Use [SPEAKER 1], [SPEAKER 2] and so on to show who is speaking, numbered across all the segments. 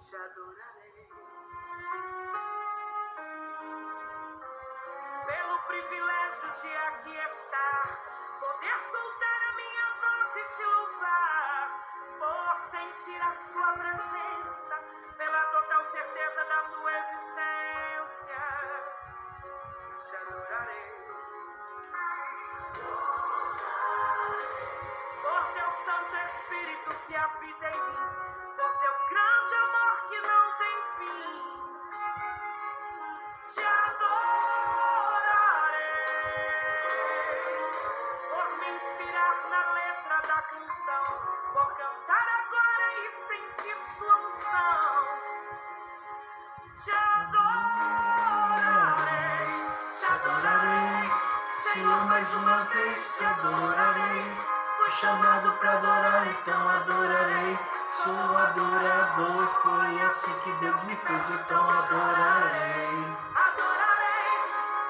[SPEAKER 1] te adorarei. Pelo privilégio de aqui estar, poder soltar a minha voz e te louvar, por sentir a sua presença, pela total certeza da tua existência, te adorarei. Por teu Santo Espírito que habita em mim, por teu grande amor que não tem fim, te adorarei. Por me inspirar na letra da canção, por cantar agora e sentir sua unção, te adorarei, Senhor, mais uma vez te adorarei. Fui chamado para adorar, então adorarei. Sou adorador, foi assim que Deus me fez, então adorarei. Adorarei,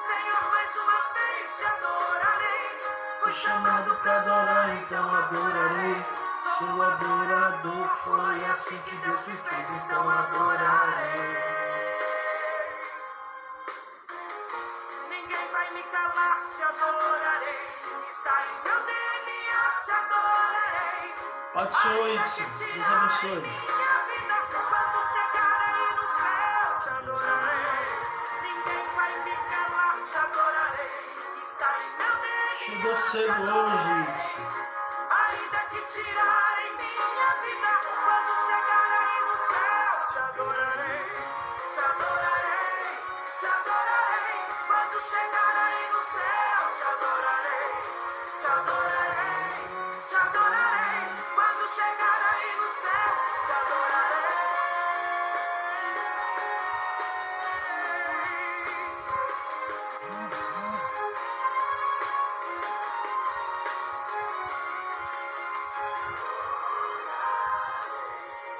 [SPEAKER 1] Senhor, mais uma vez te adorarei. Fui chamado para adorar, então adorarei. Sou adorador, foi assim que Deus me fez, então adorarei. Ninguém vai me calar, te adorarei. Está em meu DNA, te adorarei.
[SPEAKER 2] Abençoe, Deus abençoe.
[SPEAKER 1] Minha vida, quando chegar aí no céu, te adorarei. Ninguém vai me calar, te adorarei. Está em meu DNA,
[SPEAKER 2] Chegou cedo hoje.
[SPEAKER 1] ainda que tirarem minha vida, quando chegar aí no céu, te adorarei. Te adorarei, te adorarei. Quando chegar aí no céu, te adorarei. Te adorarei, te adorarei. Quando chegar aí no céu, te adorarei.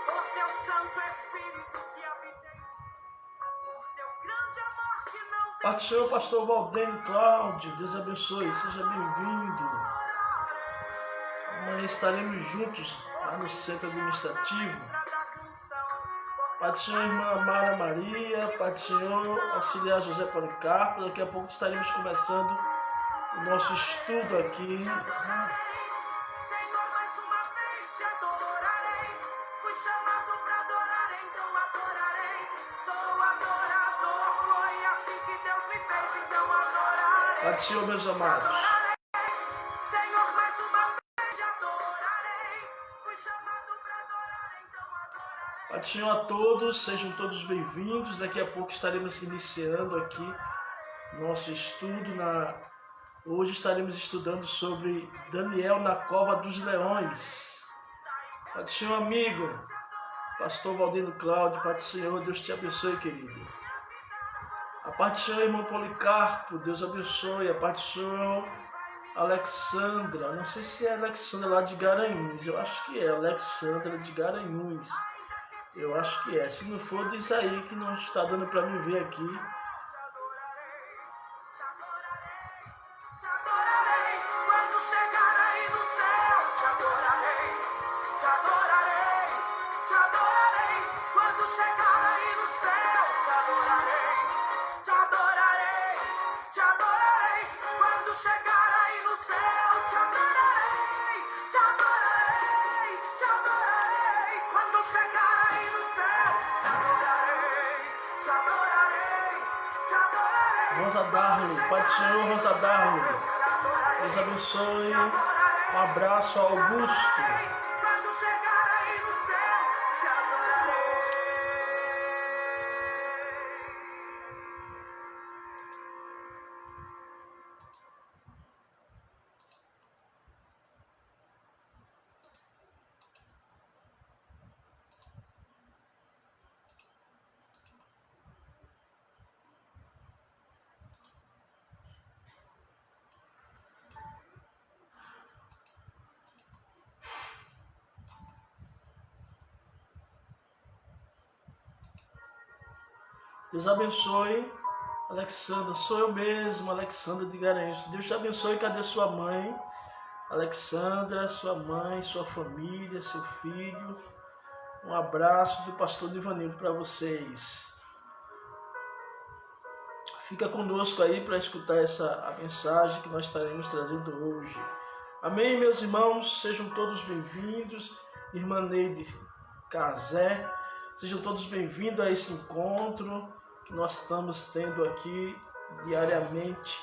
[SPEAKER 1] Por teu Santo Espírito que habita em mim, por teu grande amor que não tem
[SPEAKER 2] Pai do Senhor, pastor Valdênio Cláudio, Deus abençoe, seja bem-vindo. Amanhã estaremos juntos lá no centro administrativo. Pai do Senhor, irmã Mara Maria, Pai do Senhor, auxiliar José Policarpo. Daqui a pouco estaremos começando o nosso estudo aqui.
[SPEAKER 1] Senhor, mais uma vez te adorarei. Fui chamado para adorar, então adorarei. Sou adorador, foi assim que Deus me fez, então adorarei.
[SPEAKER 2] Pai do Senhor, meus amados.
[SPEAKER 1] Senhor, mais uma vez te adorarei. Fui chamado para adorar, então adorarei.
[SPEAKER 2] Pai do Senhor a todos, sejam todos bem-vindos. Daqui a pouco estaremos iniciando aqui nosso estudo. Hoje estaremos estudando sobre Daniel na cova dos leões. Pai do Senhor, amigo, pastor Valdênio Cláudio, Pai do Senhor, Deus te abençoe, querido. A paz do Senhor, irmão Policarpo, Deus abençoe. A paz do Senhor, Alexandra, não sei se é Alexandra lá de Garanhuns, eu acho que é Alexandra de Garanhuns, eu acho que é. Se não for, diz aí que não está dando para me ver aqui.
[SPEAKER 1] Te adorarei, quando chegar aí no céu, te adorarei. Te adorarei, te adorarei, quando chegar aí no céu, te adorarei. Te adorarei, te adorarei, quando chegar aí no céu, te adorarei. Te adorarei, te adorarei, quando chegar aí no céu, te adorarei. Te adorarei, te adorarei.
[SPEAKER 2] Rosa Darlo, Pai do Senhor, Rosa Darlo, Deus abençoe. Um abraço ao Augusto.
[SPEAKER 1] Quando chegar aí no céu, te adorarei.
[SPEAKER 2] Deus abençoe, Alexandra. Sou eu mesmo, Alexandra de Garanhuns. Deus te abençoe. Cadê sua mãe? Alexandra, sua mãe, sua família, seu filho. Um abraço do pastor Divanildo para vocês. Fica conosco aí para escutar a mensagem que nós estaremos trazendo hoje. Amém, meus irmãos? Sejam todos bem-vindos. Irmã Neide Cazé, sejam todos bem-vindos a esse encontro que nós estamos tendo aqui diariamente.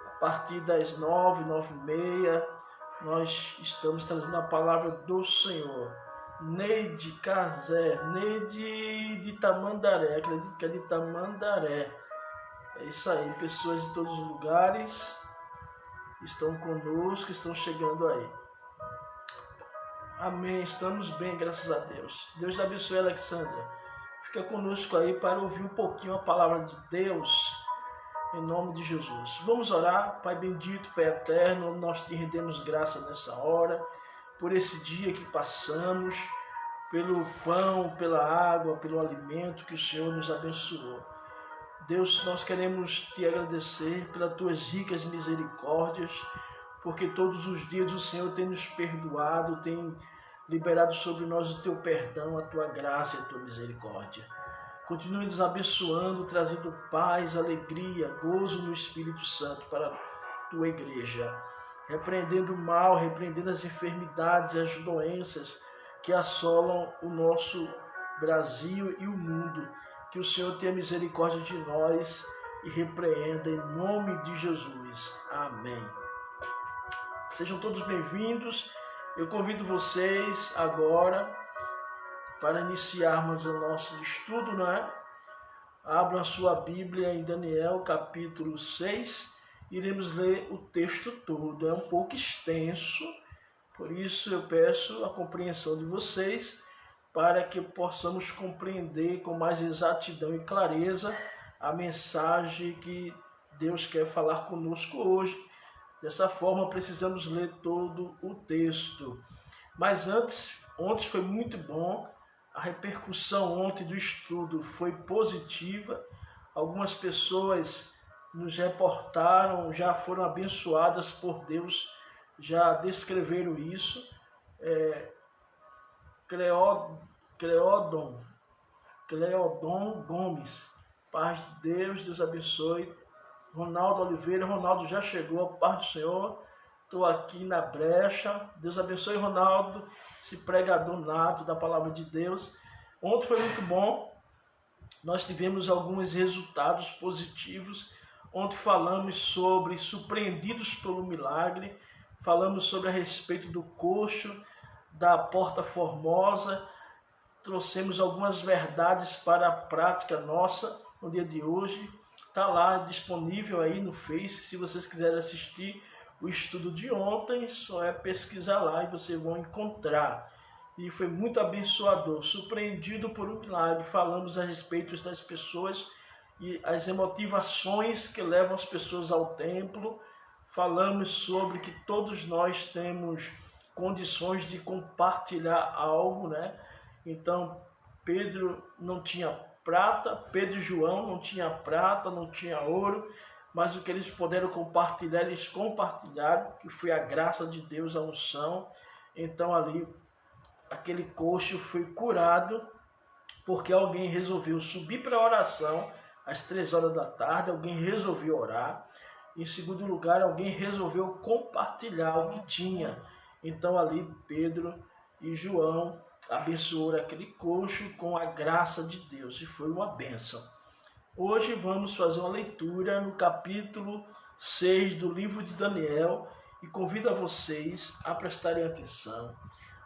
[SPEAKER 2] A partir das 9, 9h30, nós estamos trazendo a palavra do Senhor. Neide Cazé, Neide de Tamandaré, acredito que é de Tamandaré. É isso aí, pessoas de todos os lugares estão conosco, estão chegando aí. Amém, estamos bem, graças a Deus. Deus abençoe, Alexandra. Fica conosco aí para ouvir um pouquinho a palavra de Deus, em nome de Jesus. Vamos orar. Pai bendito, Pai eterno, nós te rendemos graça nessa hora, por esse dia que passamos, pelo pão, pela água, pelo alimento que o Senhor nos abençoou. Deus, nós queremos te agradecer pelas tuas ricas misericórdias, porque todos os dias o Senhor tem nos perdoado, tem liberado sobre nós o teu perdão, a tua graça e a tua misericórdia. Continue nos abençoando, trazendo paz, alegria, gozo no Espírito Santo para a tua igreja. Repreendendo o mal, repreendendo as enfermidades e as doenças que assolam o nosso Brasil e o mundo. Que o Senhor tenha misericórdia de nós e repreenda em nome de Jesus. Amém. Sejam todos bem-vindos. Eu convido vocês agora para iniciarmos o nosso estudo, né? Abram a sua Bíblia em Daniel, capítulo 6. Iremos ler o texto todo. É um pouco extenso, por isso eu peço a compreensão de vocês, para que possamos compreender com mais exatidão e clareza a mensagem que Deus quer falar conosco hoje. Dessa forma, precisamos ler todo o texto. Mas ontem foi muito bom, a repercussão ontem do estudo foi positiva. Algumas pessoas nos reportaram, já foram abençoadas por Deus, já descreveram isso. Cleodon Gomes, paz de Deus, Deus abençoe. Ronaldo Oliveira, Ronaldo já chegou, paz do Senhor, estou aqui na brecha. Deus abençoe, Ronaldo, esse pregador nato da palavra de Deus. Ontem foi muito bom, nós tivemos alguns resultados positivos. Ontem falamos sobre surpreendidos pelo milagre, falamos sobre a respeito do coxo, da Porta Formosa, trouxemos algumas verdades para a prática nossa no dia de hoje. Está lá disponível aí no Face, se vocês quiserem assistir o estudo de ontem, só é pesquisar lá e vocês vão encontrar. E foi muito abençoador, surpreendido por um milagre. Falamos a respeito das pessoas e as motivações que levam as pessoas ao templo. Falamos sobre que todos nós temos condições de compartilhar algo, né? Então, Pedro não tinha prata, Pedro e João não tinha prata, não tinha ouro, mas o que eles puderam compartilhar, eles compartilharam, que foi a graça de Deus, a unção. Então, ali, aquele coxo foi curado, porque alguém resolveu subir para a oração, às 3 horas da tarde, alguém resolveu orar. Em segundo lugar, alguém resolveu compartilhar o que tinha. Então ali Pedro e João abençoaram aquele coxo com a graça de Deus e foi uma bênção. Hoje vamos fazer uma leitura no capítulo 6 do livro de Daniel e convido a vocês a prestarem atenção,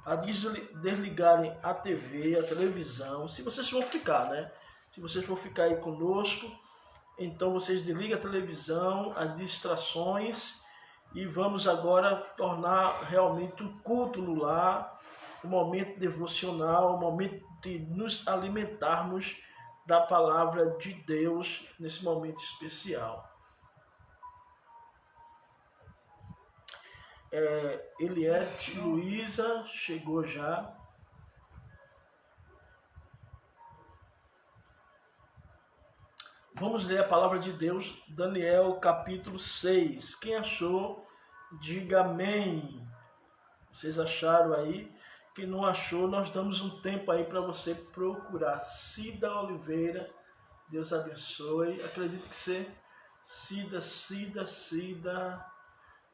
[SPEAKER 2] a desligarem a TV, a televisão, se vocês vão ficar, né? Se vocês vão ficar aí conosco, então vocês desligam a televisão, as distrações, e vamos agora tornar realmente um culto no lar, um momento devocional, um momento de nos alimentarmos da palavra de Deus nesse momento especial. Eliette Luísa chegou já. Vamos ler a palavra de Deus, Daniel capítulo 6. Quem achou, diga amém. Vocês acharam aí? Quem não achou, nós damos um tempo aí para você procurar. Cida Oliveira, Deus abençoe. Acredito que você, Cida.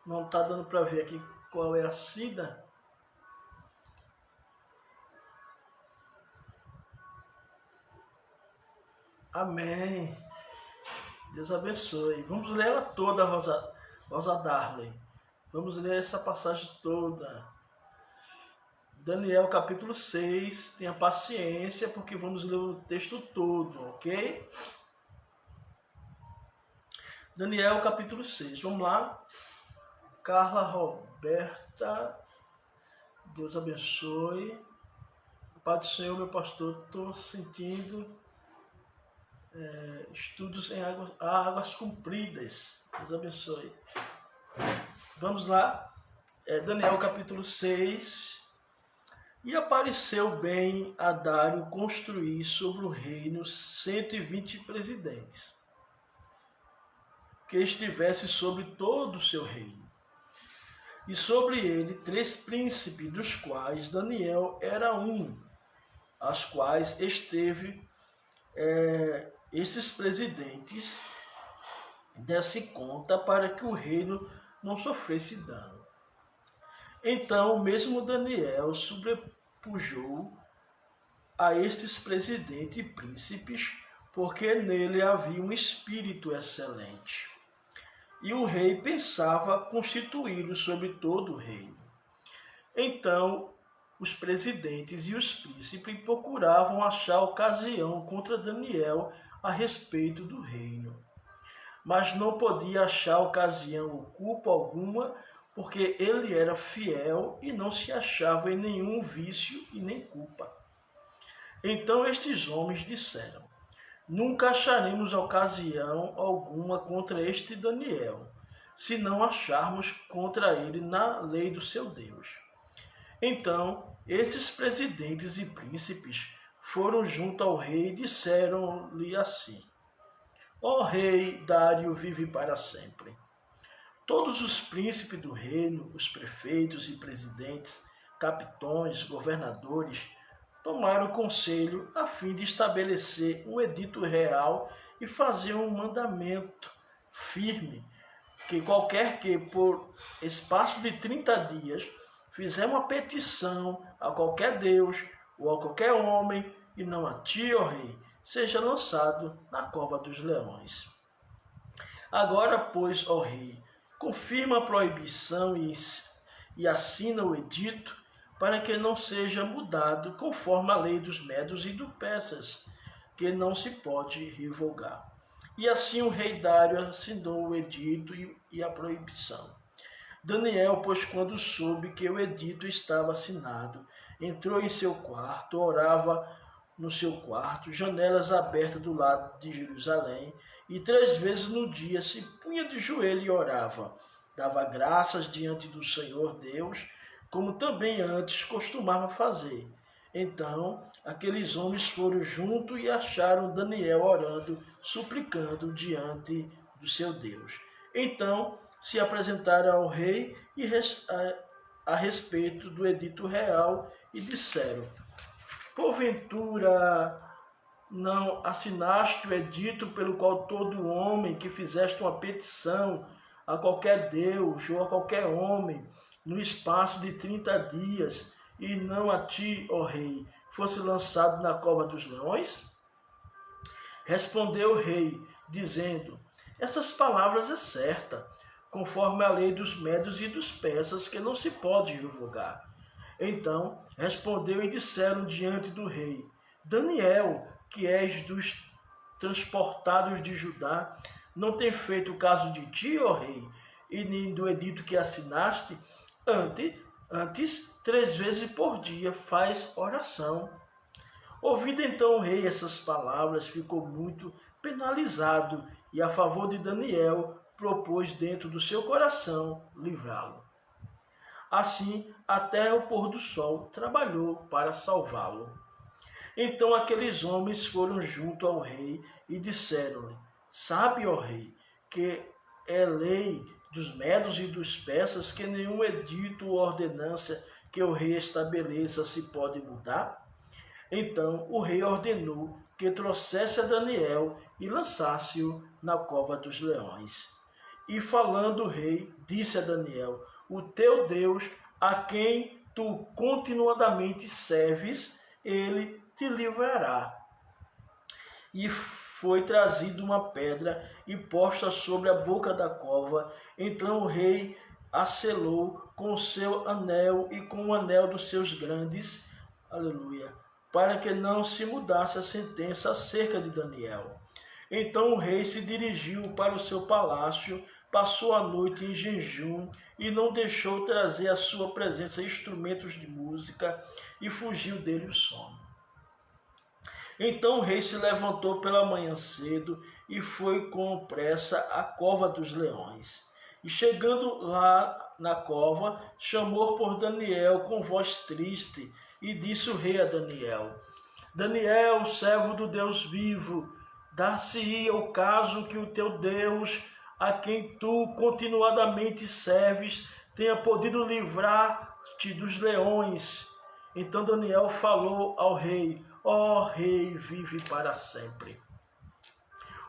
[SPEAKER 2] Não está dando para ver aqui qual é a Cida. Amém. Deus abençoe. Vamos ler ela toda, Rosa Darley. Vamos ler essa passagem toda. Daniel capítulo 6. Tenha paciência, porque vamos ler o texto todo, ok? Daniel capítulo 6. Vamos lá. Carla Roberta. Deus abençoe. Pai do Senhor, meu pastor, estou sentindo estudos em águas compridas. Deus abençoe. Vamos lá. Daniel capítulo 6. E apareceu bem a Dário construir sobre o reino 120 presidentes, que estivesse sobre todo o seu reino. E sobre ele 3 príncipes, dos quais Daniel era um, aos quais esteve esses presidentes desse conta para que o reino não sofresse dano. Então, mesmo Daniel sobrepujou a estes presidentes e príncipes, porque nele havia um espírito excelente. E o rei pensava constituí-lo sobre todo o reino. Então, os presidentes e os príncipes procuravam achar ocasião contra Daniel a respeito do reino. Mas não podia achar ocasião ou culpa alguma, porque ele era fiel e não se achava em nenhum vício e nem culpa. Então estes homens disseram: nunca acharemos ocasião alguma contra este Daniel, se não acharmos contra ele na lei do seu Deus. Então, esses presidentes e príncipes foram junto ao rei e disseram-lhe assim: ó rei, Dário vive para sempre. Todos os príncipes do reino, os prefeitos e presidentes, capitões, governadores, tomaram conselho a fim de estabelecer um edito real e fazer um mandamento firme, que qualquer que, por espaço de 30 dias, fizer uma petição a qualquer Deus ou a qualquer homem, e não a ti, ó rei, seja lançado na cova dos leões. Agora, pois, ó rei, confirma a proibição e assina o edito, para que não seja mudado conforme a lei dos medos e dos persas, que não se pode revogar. E assim o rei Dário assinou o edito e a proibição. Daniel, pois, quando soube que o edito estava assinado, entrou em seu quarto, orava no seu quarto, janelas abertas do lado de Jerusalém, e 3 vezes no dia se punha de joelho e orava. Dava graças diante do Senhor Deus, como também antes costumava fazer. Então, aqueles homens foram junto e acharam Daniel orando, suplicando diante do seu Deus. Então, se apresentaram ao rei a respeito do edito real e disseram: porventura não assinaste o edito pelo qual todo homem que fizeste uma petição a qualquer Deus ou a qualquer homem no espaço de 30 dias, e não a ti, ó rei, fosse lançado na cova dos leões? Respondeu o rei, dizendo: essas palavras é certa, conforme a lei dos medos e dos persas, que não se pode revogar. Então respondeu e disseram diante do rei: Daniel, que és dos transportados de Judá, não tem feito caso de ti, ó rei, e nem do edito que assinaste? Antes 3 vezes por dia faz oração. Ouvindo então o rei essas palavras, ficou muito penalizado e, a favor de Daniel, propôs dentro do seu coração livrá-lo. Assim, até o pôr do sol, trabalhou para salvá-lo. Então aqueles homens foram junto ao rei e disseram-lhe: sabe, ó rei, que é lei dos medos e dos persas que nenhum edito ou ordenança que o rei estabeleça se pode mudar? Então o rei ordenou que trouxesse a Daniel e lançasse-o na cova dos leões. E falando o rei, disse a Daniel: o teu Deus, a quem tu continuadamente serves, ele te livrará. E foi trazida uma pedra e posta sobre a boca da cova. Então o rei a selou com o seu anel e com o anel dos seus grandes, aleluia, para que não se mudasse a sentença acerca de Daniel. Então o rei se dirigiu para o seu palácio, passou a noite em jejum e não deixou trazer à sua presença instrumentos de música, e fugiu dele o sono. Então o rei se levantou pela manhã cedo e foi com pressa à cova dos leões. E chegando lá na cova, chamou por Daniel com voz triste, e disse o rei a Daniel: Daniel, servo do Deus vivo, dar-se-ia o caso que o teu Deus, a quem tu continuadamente serves, tenha podido livrar-te dos leões. Então Daniel falou ao rei: ó rei, vive para sempre.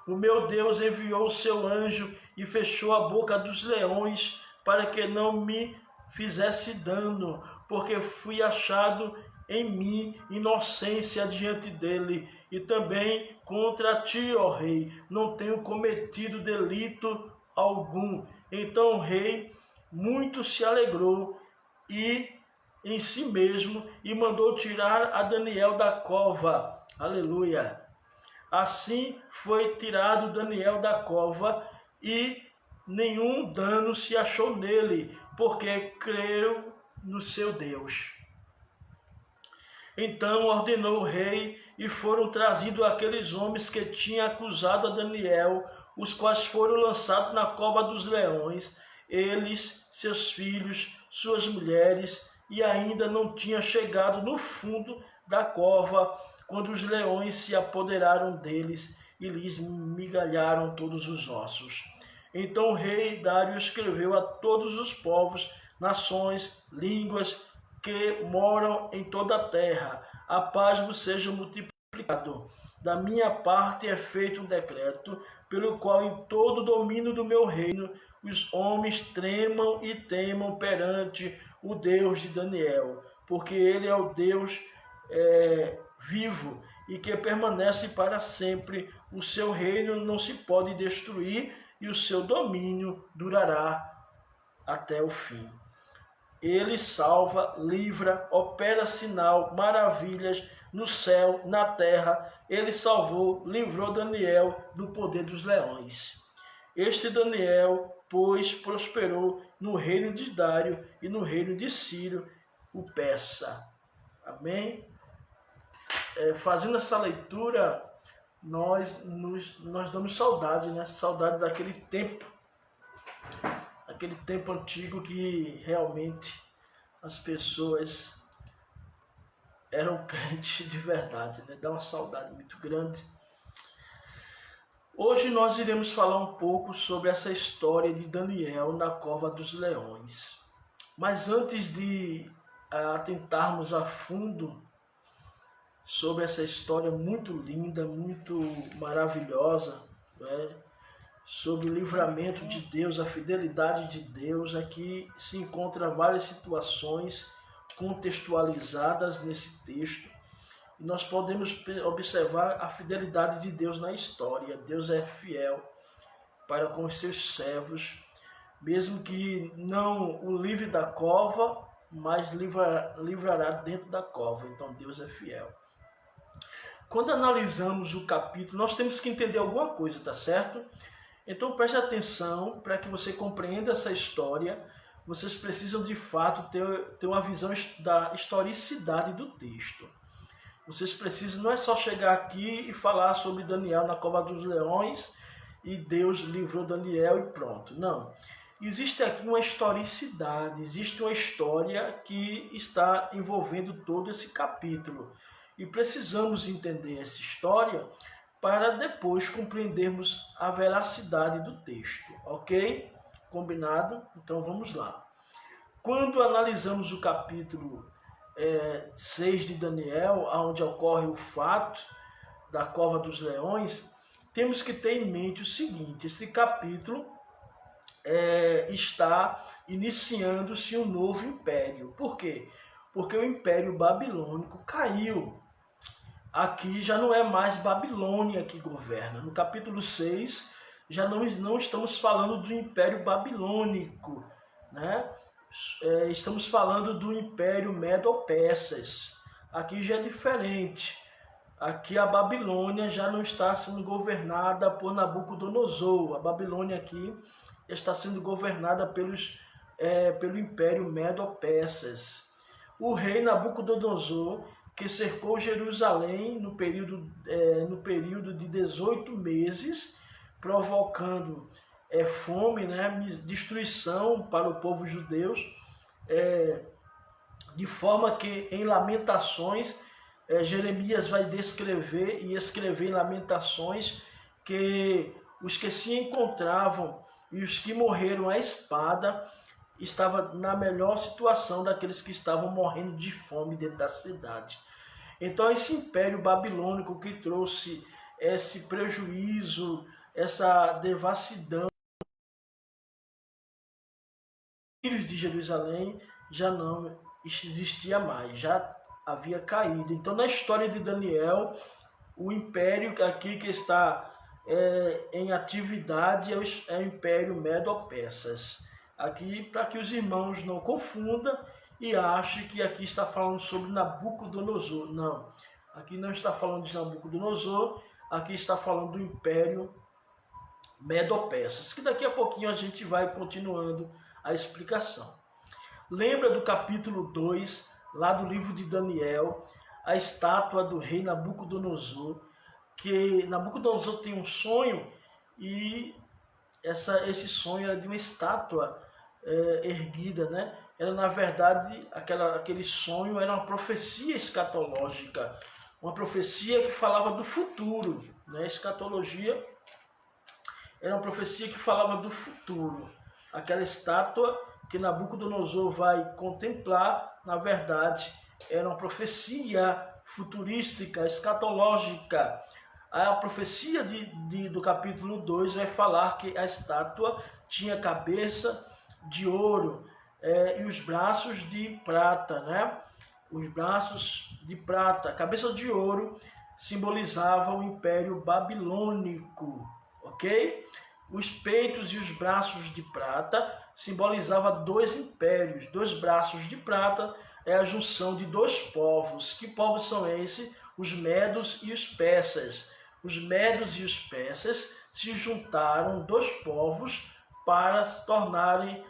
[SPEAKER 2] O meu Deus enviou o seu anjo e fechou a boca dos leões para que não me fizesse dano, porque fui achado em mim inocência diante dele, e também contra ti, ó rei, não tenho cometido delito algum. Então o rei muito se alegrou em si mesmo e mandou tirar a Daniel da cova. Aleluia! Assim foi tirado Daniel da cova, e nenhum dano se achou nele, porque creu no seu Deus. Então ordenou o rei, e foram trazidos aqueles homens que tinham acusado a Daniel, os quais foram lançados na cova dos leões, eles, seus filhos, suas mulheres, e ainda não tinha chegado no fundo da cova, quando os leões se apoderaram deles e lhes migalharam todos os ossos. Então o rei Dário escreveu a todos os povos, nações, línguas que moram em toda a terra: a paz vos seja multiplicado. Da minha parte é feito um decreto, pelo qual em todo o domínio do meu reino os homens tremam e temam perante o Deus de Daniel, porque ele é o Deus vivo e que permanece para sempre. O seu reino não se pode destruir e o seu domínio durará até o fim. Ele salva, livra, opera sinal, maravilhas no céu, na terra. Ele salvou, livrou Daniel do poder dos leões. Este Daniel, pois, prosperou no reino de Dário e no reino de Ciro, o persa. Amém? Fazendo essa leitura, nós damos saudade, né? Saudade daquele tempo antigo que realmente as pessoas eram crentes de verdade, né? Dá uma saudade muito grande. Hoje nós iremos falar um pouco sobre essa história de Daniel na cova dos leões. Mas antes de atentarmos a fundo sobre essa história muito linda, muito maravilhosa, né? Sobre o livramento de Deus, a fidelidade de Deus, aqui se encontram várias situações contextualizadas nesse texto. E nós podemos observar a fidelidade de Deus na história. Deus é fiel para com os seus servos, mesmo que não o livre da cova, mas livrará dentro da cova. Então Deus é fiel. Quando analisamos o capítulo, nós temos que entender alguma coisa, tá certo? Então preste atenção para que você compreenda essa história. Vocês precisam de fato ter uma visão da historicidade do texto. Vocês precisam, não é só chegar aqui e falar sobre Daniel na cova dos leões e Deus livrou Daniel e pronto. Não. Existe aqui uma historicidade, existe uma história que está envolvendo todo esse capítulo. E precisamos entender essa história para depois compreendermos a veracidade do texto, ok? Combinado? Então vamos lá. quando analisamos o capítulo 6 de Daniel, onde ocorre o fato da cova dos leões, temos que ter em mente o seguinte: esse capítulo está iniciando-se um novo império. Por quê? Porque o Império Babilônico caiu. Aqui já não é mais Babilônia que governa. No capítulo 6, já não estamos falando do Império Babilônico, né? Estamos falando do Império Medo-Persas. Aqui já é diferente. Aqui a Babilônia já não está sendo governada por Nabucodonosor. A Babilônia aqui está sendo governada pelo Império Medo-Persas. O rei Nabucodonosor, que cercou Jerusalém no período de 18 meses, provocando fome, né, destruição para o povo judeu, de forma que em Lamentações, Jeremias vai descrever e escrever em Lamentações que os que se encontravam e os que morreram à espada estavam na melhor situação daqueles que estavam morrendo de fome dentro da cidade. Então esse Império Babilônico que trouxe esse prejuízo, essa devassidão de Jerusalém, já não existia mais, já havia caído. Então na história de Daniel, o império aqui que está em atividade é o Império Medo-Persas. Aqui, para que os irmãos não confundam e achem que aqui está falando sobre Nabucodonosor. Não, aqui não está falando de Nabucodonosor, aqui está falando do Império Medo-Persas, que daqui a pouquinho a gente vai continuando a explicação. Lembra do capítulo 2, lá do livro de Daniel, a estátua do rei Nabucodonosor, que Nabucodonosor tem um sonho e esse sonho era de uma estátua erguida, né? Era, na verdade, aquele sonho era uma profecia escatológica, uma profecia que falava do futuro, né? Escatologia era uma profecia que falava do futuro. Aquela estátua que Nabucodonosor vai contemplar, na verdade, era uma profecia futurística, escatológica. A profecia do capítulo 2 vai falar que a estátua tinha cabeça de ouro e os braços de prata, né? Os braços de prata, a cabeça de ouro simbolizava o Império Babilônico, ok? Os peitos e os braços de prata simbolizavam dois impérios. Dois braços de prata é a junção de dois povos. Que povos são esses? Os medos e os persas. Os medos e os persas se juntaram, dois povos, para se tornarem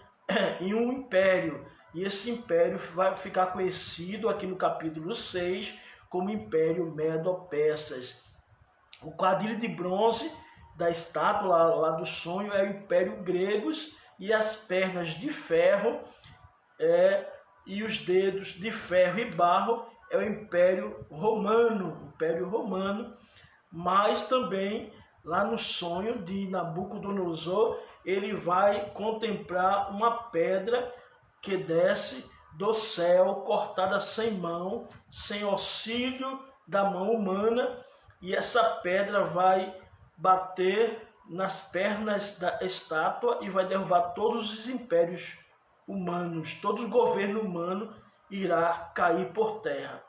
[SPEAKER 2] em um império. E esse império vai ficar conhecido aqui no capítulo 6 como Império Medo-Persas. O quadrilho de bronze da estátua lá do sonho é o Império Gregos, e as pernas de ferro e os dedos de ferro e barro é o Império Romano. Mas também lá no sonho de Nabucodonosor, ele vai contemplar uma pedra que desce do céu, cortada sem mão, sem auxílio da mão humana, e essa pedra vai bater nas pernas da estátua e vai derrubar todos os impérios humanos, todo o governo humano irá cair por terra.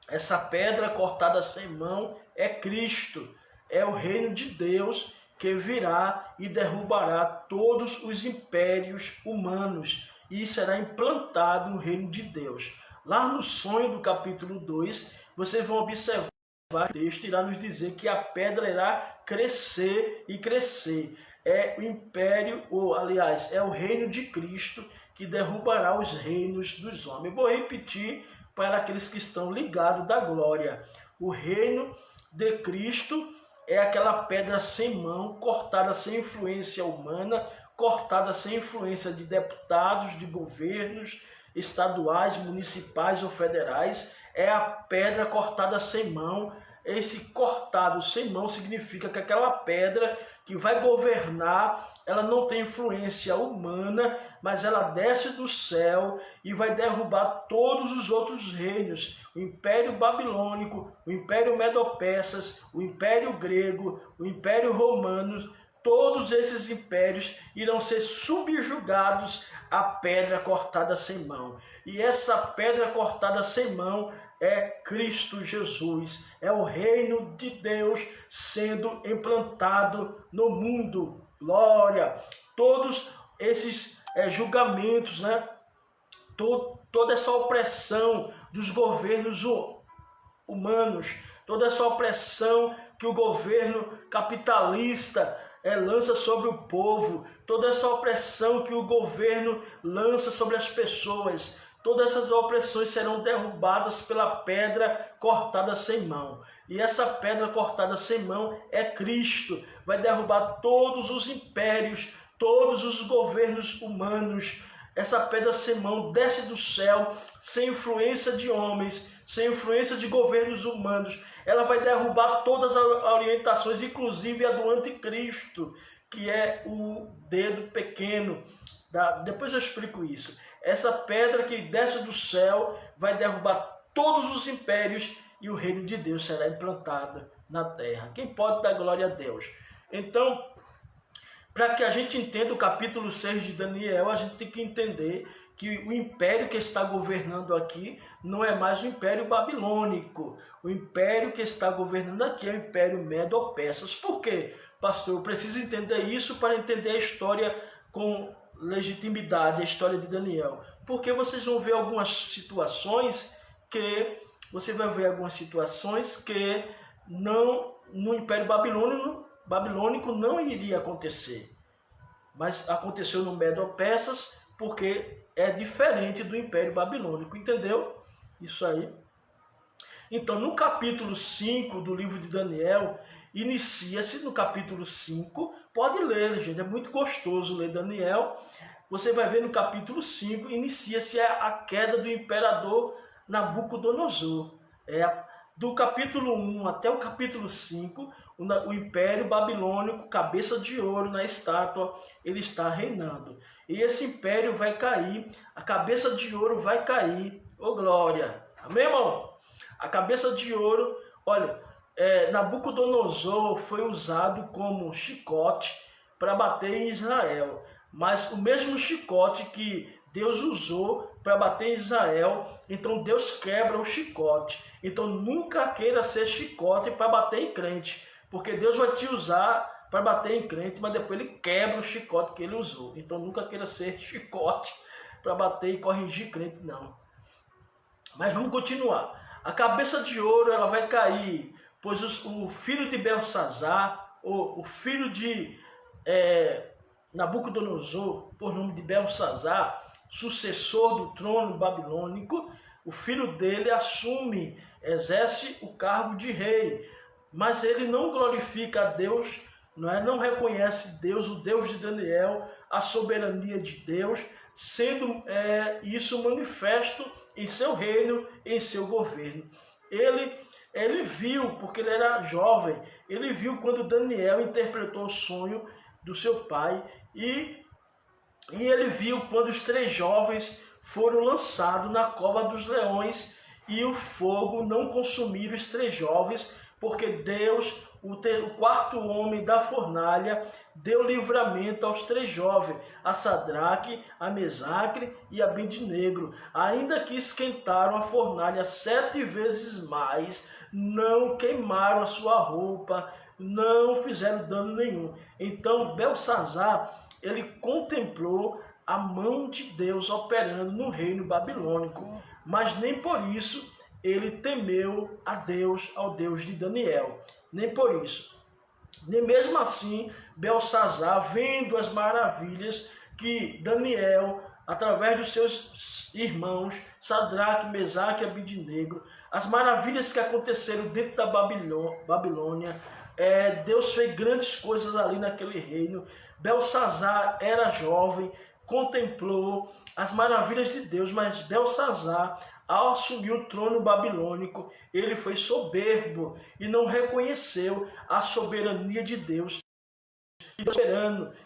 [SPEAKER 2] Essa pedra cortada sem mão é Cristo, é o reino de Deus que virá e derrubará todos os impérios humanos e será implantado o reino de Deus. Lá no sonho do capítulo 2, vocês vão observar o texto irá nos dizer que a pedra irá crescer e crescer. É o império, ou aliás, é o reino de Cristo que derrubará os reinos dos homens. Eu vou repetir para aqueles que estão ligados da glória. O reino de Cristo é aquela pedra sem mão, cortada sem influência humana, cortada sem influência de deputados, de governos estaduais, municipais ou federais. É a pedra cortada sem mão, esse cortado sem mão significa que aquela pedra que vai governar, ela não tem influência humana, mas ela desce do céu e vai derrubar todos os outros reinos, o Império Babilônico, o Império Medo-Persas, o Império Grego, o Império Romano. Todos esses impérios irão ser subjugados à pedra cortada sem mão. E essa pedra cortada sem mão é Cristo Jesus. É o reino de Deus sendo implantado no mundo. Glória! Todos esses julgamentos, né? Toda essa opressão dos governos humanos, toda essa opressão que o governo capitalista lança sobre o povo, toda essa opressão que o governo lança sobre as pessoas, todas essas opressões serão derrubadas pela pedra cortada sem mão. E essa pedra cortada sem mão é Cristo. Vai derrubar todos os impérios, todos os governos humanos. Essa pedra sem mão desce do céu, sem influência de homens, sem influência de governos humanos. Ela vai derrubar todas as orientações, inclusive a do anticristo, que é o dedo pequeno. Depois eu explico isso. Essa pedra que desce do céu vai derrubar todos os impérios e o reino de Deus será implantado na terra. Quem pode dar glória a Deus? Então, para que a gente entenda o capítulo 6 de Daniel, a gente tem que entender que o império que está governando aqui não é mais o Império Babilônico. O império que está governando aqui é o Império Medo-Persas. Por quê, pastor? Eu preciso entender isso para entender a história com legitimidade, a história de Daniel. Porque vocês vão ver algumas situações que não, no Império Babilônico não iria acontecer. Mas aconteceu no Medo-Persas porque é diferente do Império Babilônico. Entendeu? Isso aí. Então, no capítulo 5 do livro de Daniel, inicia-se no capítulo 5. Pode ler, gente. É muito gostoso ler Daniel. Você vai ver no capítulo 5, inicia-se a queda do imperador Nabucodonosor. Do capítulo 1 até o capítulo 5, o Império Babilônico, cabeça de ouro na estátua, ele está reinando. E esse império vai cair, a cabeça de ouro vai cair. Ô glória! Amém, irmão? A cabeça de ouro, olha, Nabucodonosor foi usado como chicote para bater em Israel. Mas o mesmo chicote que Deus usou para bater em Israel, então Deus quebra o chicote. Então nunca queira ser chicote para bater em crente, porque Deus vai te usar para bater em crente, mas depois ele quebra o chicote que ele usou. Então nunca queira ser chicote para bater e corrigir crente, não. Mas vamos continuar. A cabeça de ouro ela vai cair, pois o filho de Belsazar, o filho de Nabucodonosor, por nome de Belsazar, sucessor do trono babilônico, o filho dele exerce o cargo de rei, mas ele não glorifica a Deus, não reconhece Deus, o Deus de Daniel, a soberania de Deus, sendo isso manifesto em seu reino, em seu governo. Ele viu, porque ele era jovem, ele viu quando Daniel interpretou o sonho do seu pai e ele viu quando os 3 jovens foram lançados na cova dos leões e o fogo não consumiu os 3 jovens, porque Deus, o 4º homem da fornalha, deu livramento aos 3 jovens, a Sadraque, a Mesaque e a Abednego. Ainda que esquentaram a fornalha 7 vezes mais, não queimaram a sua roupa, não fizeram dano nenhum. Então Belsazar, ele contemplou a mão de Deus operando no reino babilônico, mas nem por isso ele temeu a Deus, ao Deus de Daniel. Nem por isso. Nem mesmo assim, Belsazar, vendo as maravilhas que Daniel, através dos seus irmãos, Sadraque, Mesaque e Abednego, as maravilhas que aconteceram dentro da Babilônia, Deus fez grandes coisas ali naquele reino. Belsazar era jovem, contemplou as maravilhas de Deus, mas Belsazar, ao assumir o trono babilônico, ele foi soberbo e não reconheceu a soberania de Deus,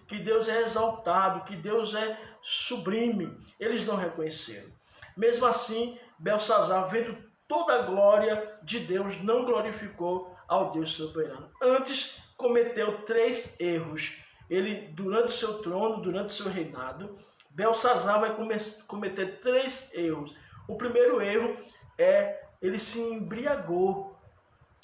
[SPEAKER 2] que Deus é exaltado, que Deus é sublime. Eles não reconheceram. Mesmo assim, Belsazar, vendo toda a glória de Deus, não glorificou ao Deus soberano. Antes, cometeu 3 erros. Ele, durante seu trono, durante seu reinado, Belsazar vai cometer 3 erros. O primeiro erro é ele se embriagou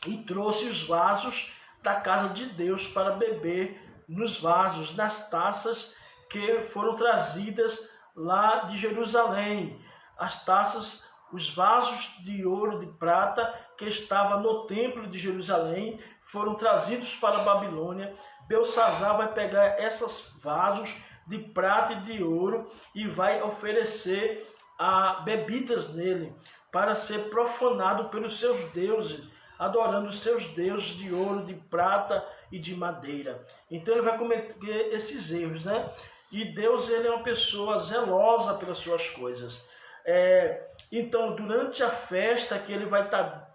[SPEAKER 2] e trouxe os vasos da casa de Deus para beber nos vasos, nas taças que foram trazidas lá de Jerusalém. As taças, os vasos de ouro, de prata que estavam no templo de Jerusalém foram trazidos para a Babilônia. Belsazar vai pegar esses vasos de prata e de ouro e vai oferecer bebidas nele para ser profanado pelos seus deuses, adorando os seus deuses de ouro, de prata e de madeira. Então ele vai cometer esses erros, né? E Deus, ele é uma pessoa zelosa pelas suas coisas. Então, durante a festa que ele vai estar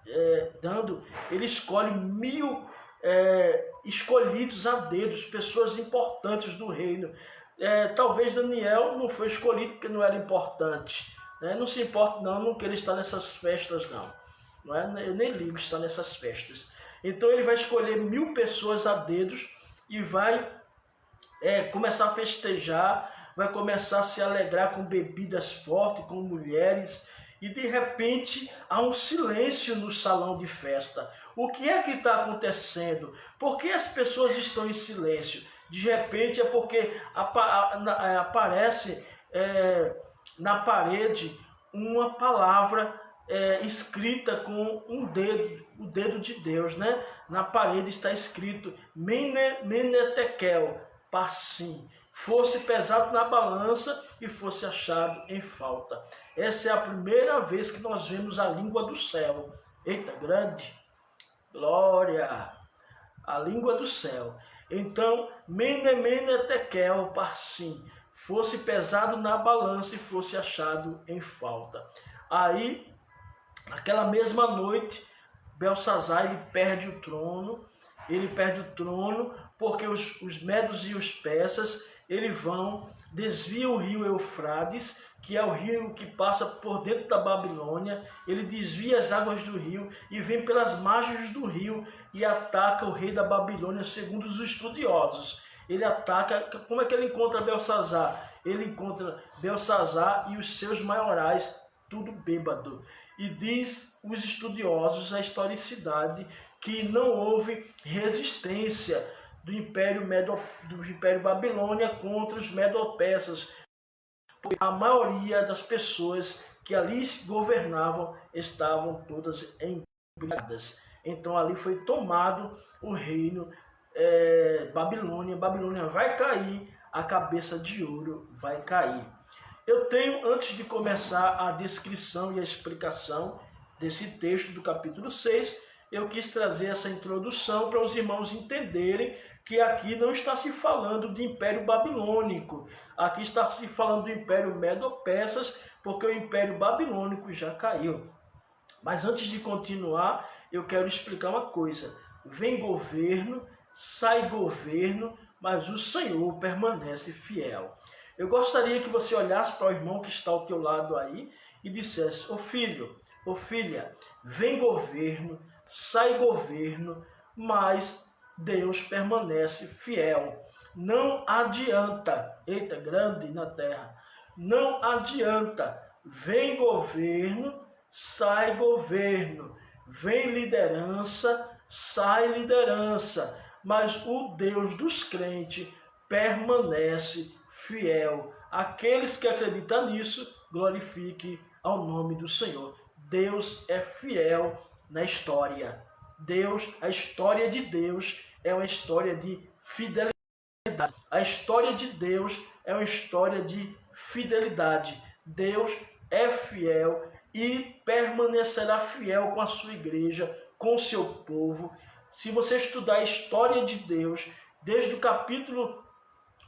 [SPEAKER 2] dando, ele escolhe 1000 escolhidos a dedos, pessoas importantes do reino. Talvez Daniel não foi escolhido porque não era importante, né? Não se importa não querer estar nessas festas não é? Eu nem ligo estar nessas festas. Então ele vai escolher 1000 pessoas a dedos e vai começar a festejar, vai começar a se alegrar com bebidas fortes, com mulheres, e de repente há um silêncio no salão de festa. O que é que está acontecendo? Por que as pessoas estão em silêncio? De repente é porque aparece na parede uma palavra escrita com o dedo de Deus, né? Na parede está escrito Mene, Tekel, Parsim. Fosse pesado na balança e fosse achado em falta. Essa é a primeira vez que nós vemos a língua do céu. Eita, grande! Glória! A língua do céu. Então, Mene, Tekel, Parsim. Fosse pesado na balança e fosse achado em falta. Aí, naquela mesma noite, Belsazar ele perde o trono. Ele perde o trono porque os medos e os persas desviam o rio Eufrates, que é o rio que passa por dentro da Babilônia. Ele desvia as águas do rio e vem pelas margens do rio e ataca o rei da Babilônia, segundo os estudiosos. Ele ataca, como é que ele encontra Belsazar? Ele encontra Belsazar e os seus maiorais, tudo bêbado. E diz os estudiosos, a historicidade, que não houve resistência do Império Babilônia contra os Medo-Persas. A maioria das pessoas que ali governavam estavam todas embriagadas. Então ali foi tomado o reino Babilônia. Babilônia vai cair, a cabeça de ouro vai cair. Eu tenho, antes de começar a descrição e a explicação desse texto do capítulo 6, eu quis trazer essa introdução para os irmãos entenderem que aqui não está se falando de Império Babilônico. Aqui está se falando do Império Medo-Persas, porque o Império Babilônico já caiu. Mas antes de continuar, eu quero explicar uma coisa. Vem governo, sai governo, mas o Senhor permanece fiel. Eu gostaria que você olhasse para o irmão que está ao teu lado aí e dissesse: ô filho, ô filha, vem governo, sai governo, mas Deus permanece fiel. Não adianta, eita, grande na terra, não adianta, vem governo, sai governo, vem liderança, sai liderança, mas o Deus dos crentes permanece fiel. Aqueles que acreditam nisso, glorifique ao nome do Senhor. Deus é fiel na história. A história de Deus é uma história de fidelidade. A história de Deus é uma história de fidelidade. Deus é fiel e permanecerá fiel com a sua igreja, com o seu povo. Se você estudar a história de Deus, desde o capítulo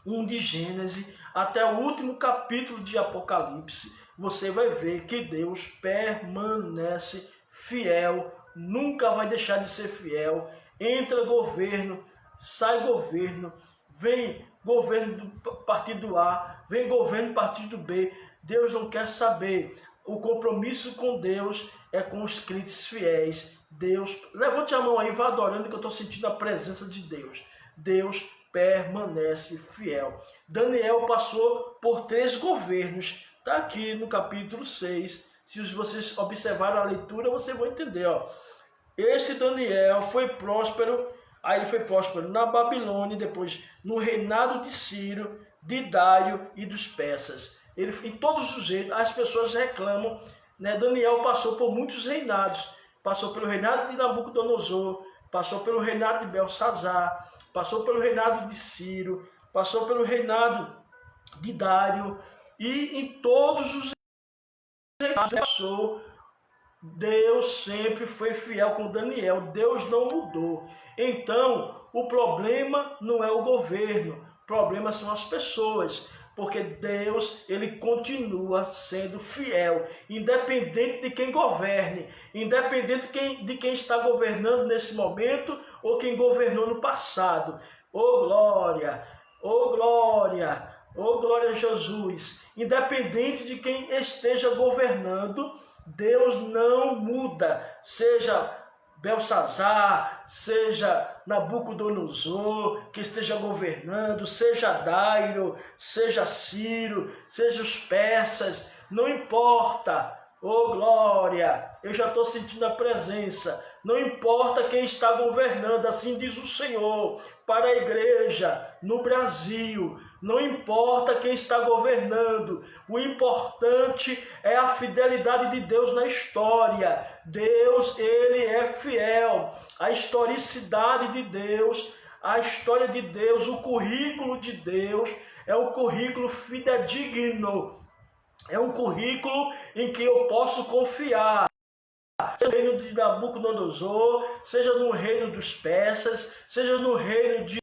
[SPEAKER 2] 1 de Gênesis até o último capítulo de Apocalipse, você vai ver que Deus permanece fiel, nunca vai deixar de ser fiel. Entra governo, sai governo, vem governo do partido A, vem governo do partido B. Deus não quer saber. O compromisso com Deus é com os crentes fiéis. Deus, levante a mão aí, vá adorando, que eu estou sentindo a presença de Deus. Deus permanece fiel. Daniel passou por 3 governos. Está aqui no capítulo 6. Se vocês observarem a leitura, vocês vão entender. Ó. Este Daniel foi próspero. Aí ele foi próspero na Babilônia, depois no reinado de Ciro, de Dário e dos persas. Ele, em todos os jeitos, as pessoas reclamam, né? Daniel passou por muitos reinados. Passou pelo reinado de Nabucodonosor, passou pelo reinado de Belsazar, passou pelo reinado de Ciro, passou pelo reinado de Dário. E em todos os reinados que passou, Deus sempre foi fiel com Daniel. Deus não mudou. Então, o problema não é o governo. O problema são as pessoas. Porque Deus, ele continua sendo fiel, independente de quem governe, independente de quem está governando nesse momento ou quem governou no passado. Oh glória, oh glória, oh glória a Jesus. Independente de quem esteja governando, Deus não muda, seja Belsazar, seja Nabucodonosor, que esteja governando, seja Dário, seja Ciro, seja os persas, não importa. Oh glória, eu já estou sentindo a presença. Não importa quem está governando, assim diz o Senhor, para a igreja no Brasil. Não importa quem está governando, o importante é a fidelidade de Deus na história. Deus, ele é fiel. A historicidade de Deus, a história de Deus, o currículo de Deus é um currículo fidedigno. É um currículo em que eu posso confiar. Seja no reino de Nabucodonosor, seja no reino dos persas, seja no reino de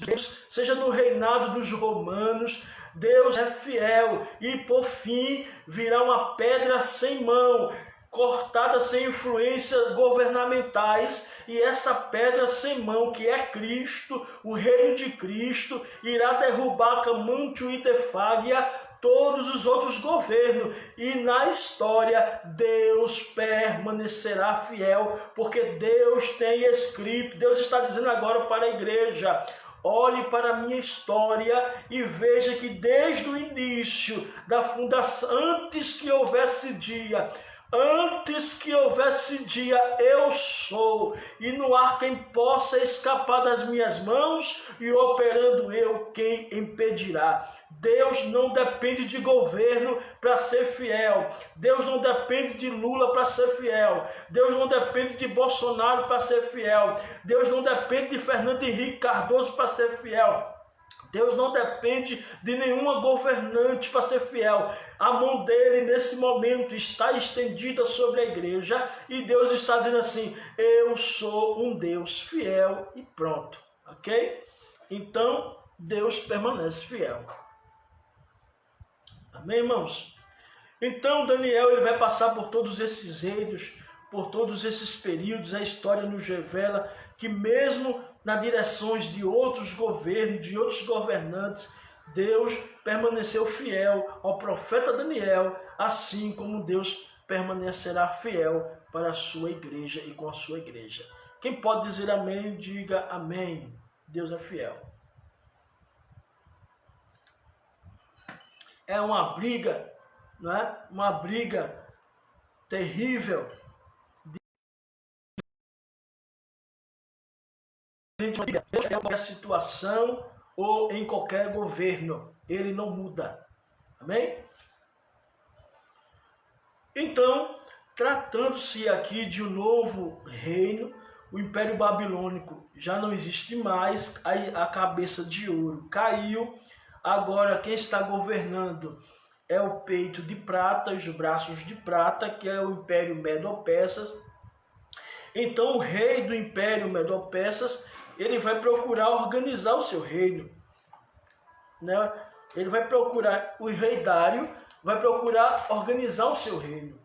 [SPEAKER 2] Deus, seja no reinado dos romanos, Deus é fiel. E por fim virá uma pedra sem mão, cortada sem influências governamentais, e essa pedra sem mão, que é Cristo, o reino de Cristo, irá derrubar Camâncio e Defágia, todos os outros governos, e na história Deus permanecerá fiel, porque Deus tem escrito. Deus está dizendo agora para a igreja: olhe para a minha história e veja que desde o início da fundação, antes que houvesse dia, eu sou, e não há quem possa escapar das minhas mãos, e operando eu, quem impedirá? Deus não depende de governo para ser fiel. Deus não depende de Lula para ser fiel. Deus não depende de Bolsonaro para ser fiel. Deus não depende de Fernando Henrique Cardoso para ser fiel. Deus não depende de nenhuma governante para ser fiel. A mão dele nesse momento está estendida sobre a igreja, e Deus está dizendo assim: eu sou um Deus fiel, e pronto, ok? Então Deus permanece fiel. Amém, irmãos? Então Daniel, ele vai passar por todos esses reinos, por todos esses períodos. A história nos revela que mesmo nas direções de outros governos, de outros governantes, Deus permaneceu fiel ao profeta Daniel, assim como Deus permanecerá fiel para a sua igreja e com a sua igreja. Quem pode dizer amém, diga amém. Deus é fiel. É uma briga, não é? Uma briga terrível em qualquer situação ou em qualquer governo. Ele não muda. Amém? Então, tratando-se aqui de um novo reino, o Império Babilônico já não existe mais, a cabeça de ouro caiu. Agora quem está governando é o peito de prata, os braços de prata, que é o Império Medo-Persas. Então o rei do Império Medo-Persas, ele vai procurar organizar o seu reino, né? Ele vai procurar o rei Dário, vai procurar organizar o seu reino.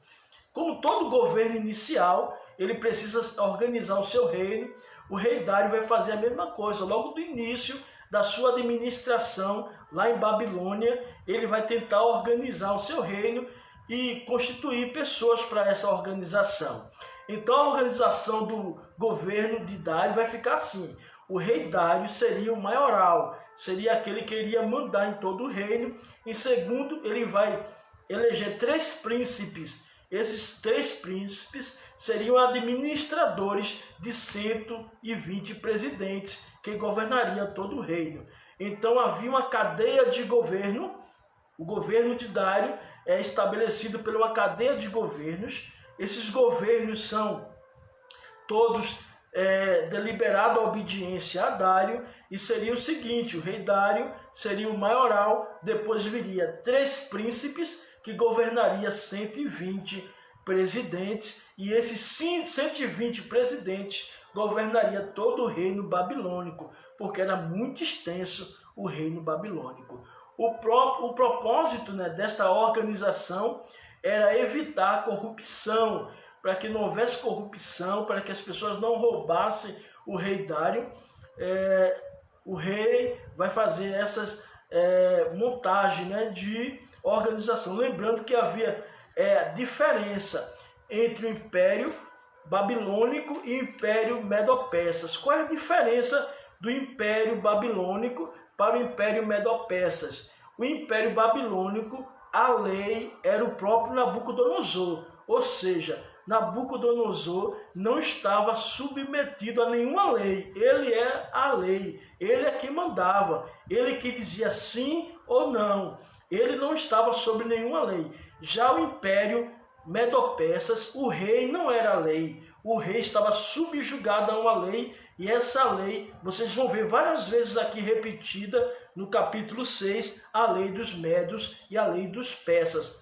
[SPEAKER 2] Como todo governo inicial, ele precisa organizar o seu reino. O rei Dário vai fazer a mesma coisa. Logo do início da sua administração lá em Babilônia, ele vai tentar organizar o seu reino e constituir pessoas para essa organização. Então a organização do governo de Dário vai ficar assim. O rei Dário seria o maioral, seria aquele que iria mandar em todo o reino. Em segundo, ele vai eleger 3 príncipes. Esses 3 príncipes seriam administradores de 120 presidentes que governariam todo o reino. Então havia uma cadeia de governo. O governo de Dário é estabelecido por uma cadeia de governos. Esses governos são todos deliberada obediência a Dário, e seria o seguinte: o rei Dário seria o maioral, depois viria 3 príncipes que governaria 120 presidentes, e esses 120 presidentes governaria todo o reino babilônico, porque era muito extenso o reino babilônico. O propósito, desta organização era evitar a corrupção, para que não houvesse corrupção, para que as pessoas não roubassem o rei Dário. O rei vai fazer essas montagens de organização. Lembrando que havia diferença entre o Império Babilônico e o Império Medo-Persas. Qual é a diferença do Império Babilônico para o Império Medo-Persas? O Império Babilônico, a lei era o próprio Nabucodonosor, ou seja, Nabucodonosor não estava submetido a nenhuma lei. Ele é a lei, ele é quem mandava, ele que dizia sim ou não. Ele não estava sobre nenhuma lei. Já o Império Medo-Persas, o rei não era a lei. O rei estava subjugado a uma lei, e essa lei, vocês vão ver várias vezes aqui repetida no capítulo 6, a lei dos Médios e a lei dos Persas.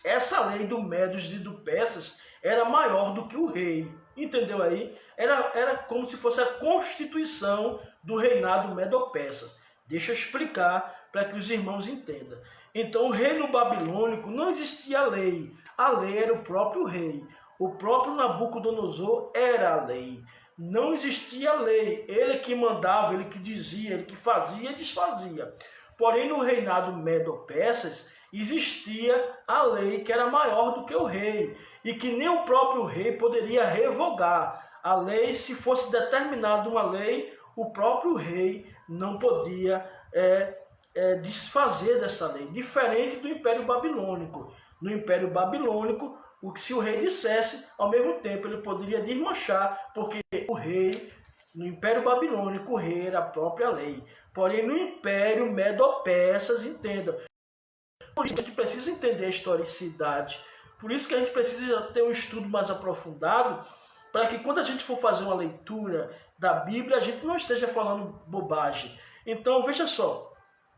[SPEAKER 2] Essa lei do Médios e do Persas era maior do que o rei, entendeu aí? Era como se fosse a constituição do reinado Medo-Persa. Deixa eu explicar para que os irmãos entendam. Então, o reino babilônico não existia lei. A lei era o próprio rei. O próprio Nabucodonosor era a lei. Não existia lei. Ele que mandava, ele que dizia, ele que fazia e desfazia. Porém, no reinado Medo-Persas, existia a lei que era maior do que o rei, e que nem o próprio rei poderia revogar. A lei, se fosse determinada uma lei, o próprio rei não podia desfazer dessa lei, diferente do Império Babilônico. No Império Babilônico, se o rei dissesse, ao mesmo tempo ele poderia desmanchar, porque o rei, no Império Babilônico, o rei era a própria lei. Porém, no Império Medo-Persas, entenda, por isso que a gente precisa entender a historicidade, por isso que a gente precisa ter um estudo mais aprofundado, para que quando a gente for fazer uma leitura da Bíblia, a gente não esteja falando bobagem. Então, veja só.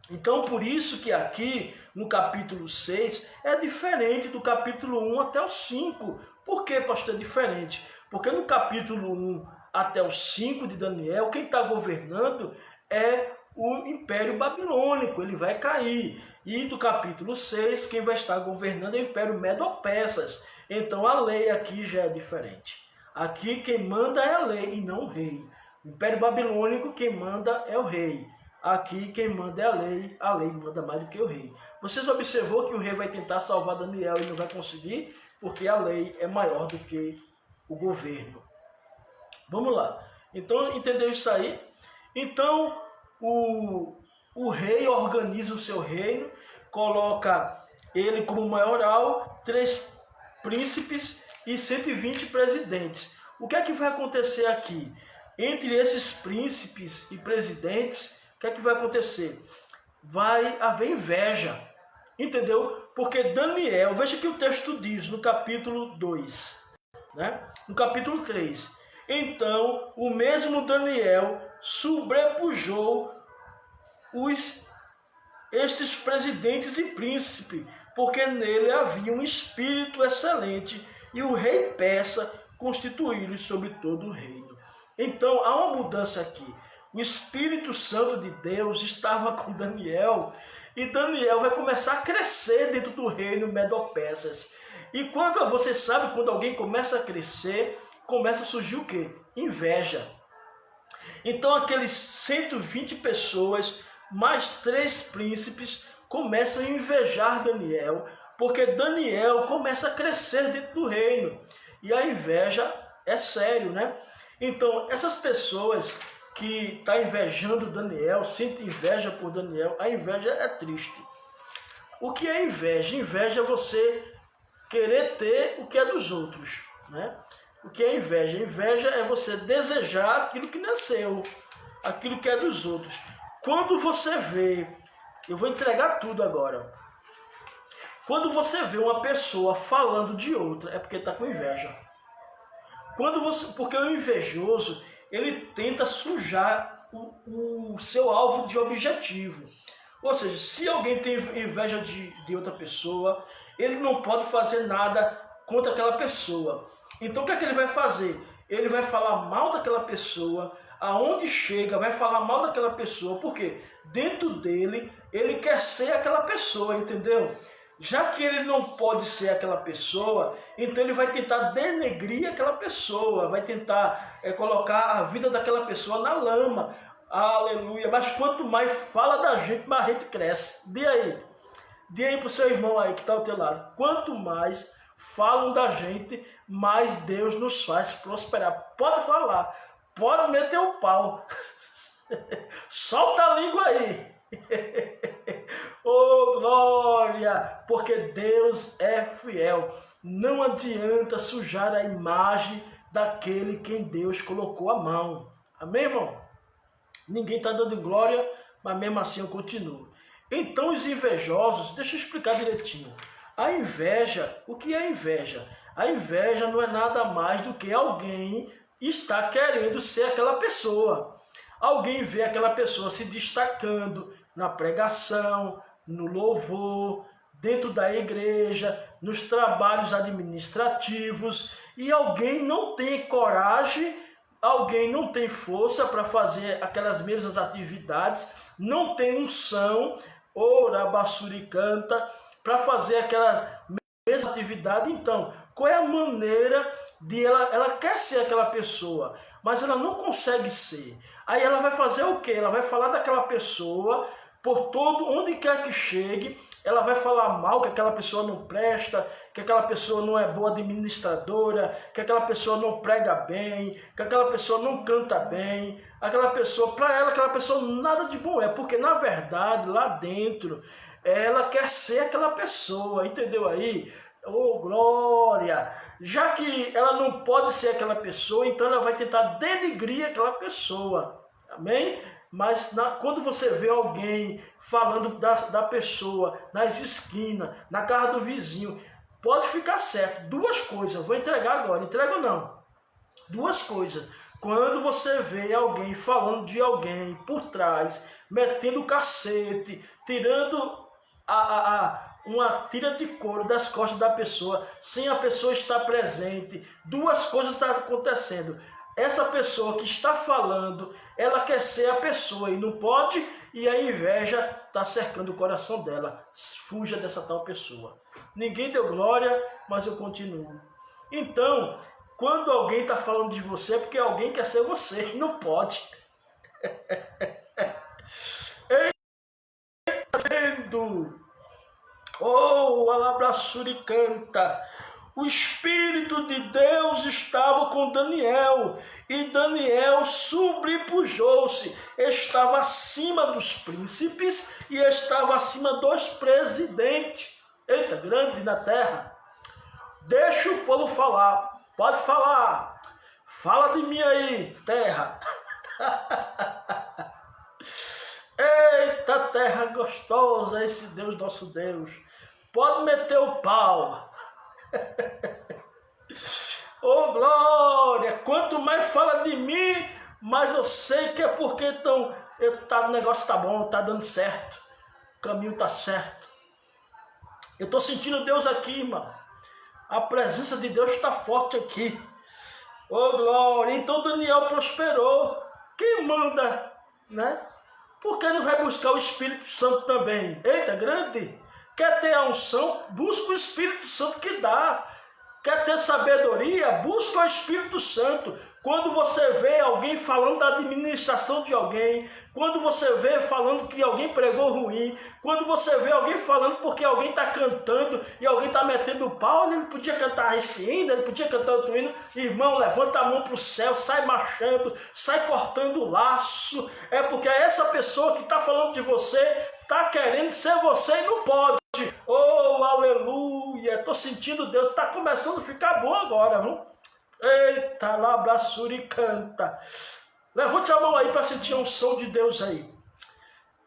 [SPEAKER 2] Então, por isso que aqui, no capítulo 6, é diferente do capítulo 1 até o 5. Por que, pastor, é diferente? Porque no capítulo 1 até o 5 de Daniel, quem está governando é o Império Babilônico, ele vai cair. E do capítulo 6, quem vai estar governando é o Império Medo-Persas. Então a lei aqui já é diferente. Aqui quem manda é a lei e não o rei. O Império Babilônico, quem manda é o rei. Aqui quem manda é a lei manda mais do que o rei. Vocês observou que o rei vai tentar salvar Daniel e não vai conseguir, porque a lei é maior do que o governo. Vamos lá. Então, entendeu isso aí? Então, o rei organiza o seu reino, coloca ele como maioral, 3 príncipes e 120 presidentes. O que é que vai acontecer aqui? Entre esses príncipes e presidentes, o que é que vai acontecer? Vai haver inveja, entendeu? Porque Daniel, veja que o texto diz no capítulo 2, no capítulo 3. Então, o mesmo Daniel sobrepujou estes presidentes e príncipes, porque nele havia um espírito excelente, e o rei persa constituiu-lhes sobre todo o reino. Então, há uma mudança aqui. o Espírito Santo de Deus estava com Daniel, e Daniel vai começar a crescer dentro do reino Medo-Persas. E quando você sabe, quando alguém começa a crescer, começa a surgir o quê? Inveja. Então aqueles 120 pessoas, mais 3 príncipes, começam a invejar Daniel, porque Daniel começa a crescer dentro do reino. E a inveja é sério, né? Então essas pessoas que estão invejando Daniel, sentem inveja por Daniel, a inveja é triste. O que é inveja? Inveja é você querer ter o que é dos outros, né? O que é inveja? Inveja é você desejar aquilo que não é seu, aquilo que é dos outros. Quando você vê, eu vou entregar tudo agora. Quando você vê uma pessoa falando de outra, é porque está com inveja. Porque o invejoso, ele tenta sujar o seu alvo de objetivo. Ou seja, se alguém tem inveja de outra pessoa, ele não pode fazer nada contra aquela pessoa. Então o que é que ele vai fazer? Ele vai falar mal daquela pessoa, aonde chega vai falar mal daquela pessoa, porque dentro dele ele quer ser aquela pessoa, entendeu? Já que ele não pode ser aquela pessoa, então ele vai tentar denegrir aquela pessoa, vai tentar colocar a vida daquela pessoa na lama. Aleluia! Mas quanto mais fala da gente, mais a gente cresce. Diga aí para o seu irmão aí que está ao teu lado. Quanto mais falam da gente, mais Deus nos faz prosperar. Pode falar, pode meter o pau. Solta a língua aí. Oh, glória! Porque Deus é fiel. Não adianta sujar a imagem daquele quem Deus colocou a mão. Amém, irmão? Ninguém está dando glória, mas mesmo assim eu continuo. Então os invejosos, deixa eu explicar direitinho. A inveja, o que é inveja? A inveja não é nada mais do que alguém está querendo ser aquela pessoa. Alguém vê aquela pessoa se destacando na pregação, no louvor, dentro da igreja, nos trabalhos administrativos, e alguém não tem coragem, alguém não tem força para fazer aquelas mesmas atividades, não tem unção, ora, bassuricanta, para fazer aquela mesma atividade. Então, qual é a maneira de ela quer ser aquela pessoa, mas ela não consegue ser. Aí ela vai fazer o quê? Ela vai falar daquela pessoa por todo, onde quer que chegue, ela vai falar mal, que aquela pessoa não presta, que aquela pessoa não é boa administradora, que aquela pessoa não prega bem, que aquela pessoa não canta bem, aquela pessoa, para ela, aquela pessoa nada de bom é, porque na verdade, lá dentro, ela quer ser aquela pessoa, entendeu aí? Oh, glória! Já que ela não pode ser aquela pessoa, então ela vai tentar denigrir aquela pessoa, amém? Mas quando você vê alguém falando da pessoa nas esquinas, na casa do vizinho, pode ficar certo. 2 coisas, vou entregar agora, entrega ou não? 2 coisas. Quando você vê alguém falando de alguém por trás, metendo o cacete, tirando uma tira de couro das costas da pessoa, sem a pessoa estar presente, 2 coisas estão acontecendo. Essa pessoa que está falando, ela quer ser a pessoa e não pode, e a inveja está cercando o coração dela. Fuja dessa tal pessoa. Ninguém deu glória, mas eu continuo. Então, quando alguém está falando de você, é porque alguém quer ser você, e não pode. Vendo? Oh, alabraçuricanta! O Espírito de Deus estava com Daniel, e Daniel sobrepujou-se, estava acima dos príncipes e estava acima dos presidentes. Eita, grande na terra. Deixa o povo falar, pode falar, fala de mim aí, terra. Eita, terra gostosa, esse Deus, nosso Deus, pode meter o pau. Oh, glória! Quanto mais fala de mim, mais eu sei que é porque o negócio tá bom, tá dando certo, o caminho tá certo. Eu tô sentindo Deus aqui, irmão. A presença de Deus está forte aqui. Oh, glória! Então Daniel prosperou. Quem manda né? Por que não vai buscar o Espírito Santo também? Eita, grande! Quer ter a unção? Busca o Espírito Santo que dá. Quer ter sabedoria? Busca o Espírito Santo. Quando você vê alguém falando da administração de alguém, quando você vê falando que alguém pregou ruim, quando você vê alguém falando porque alguém está cantando e alguém está metendo o pau, ele podia cantar esse hino, ele podia cantar outro hino, irmão, levanta a mão para o céu, sai marchando, sai cortando o laço, é porque essa pessoa que está falando de você está querendo ser você e não pode. Oh, aleluia, estou sentindo Deus, está começando a ficar bom agora, viu? Eita, labraçuri canta. Levante a mão aí para sentir a unção de Deus aí.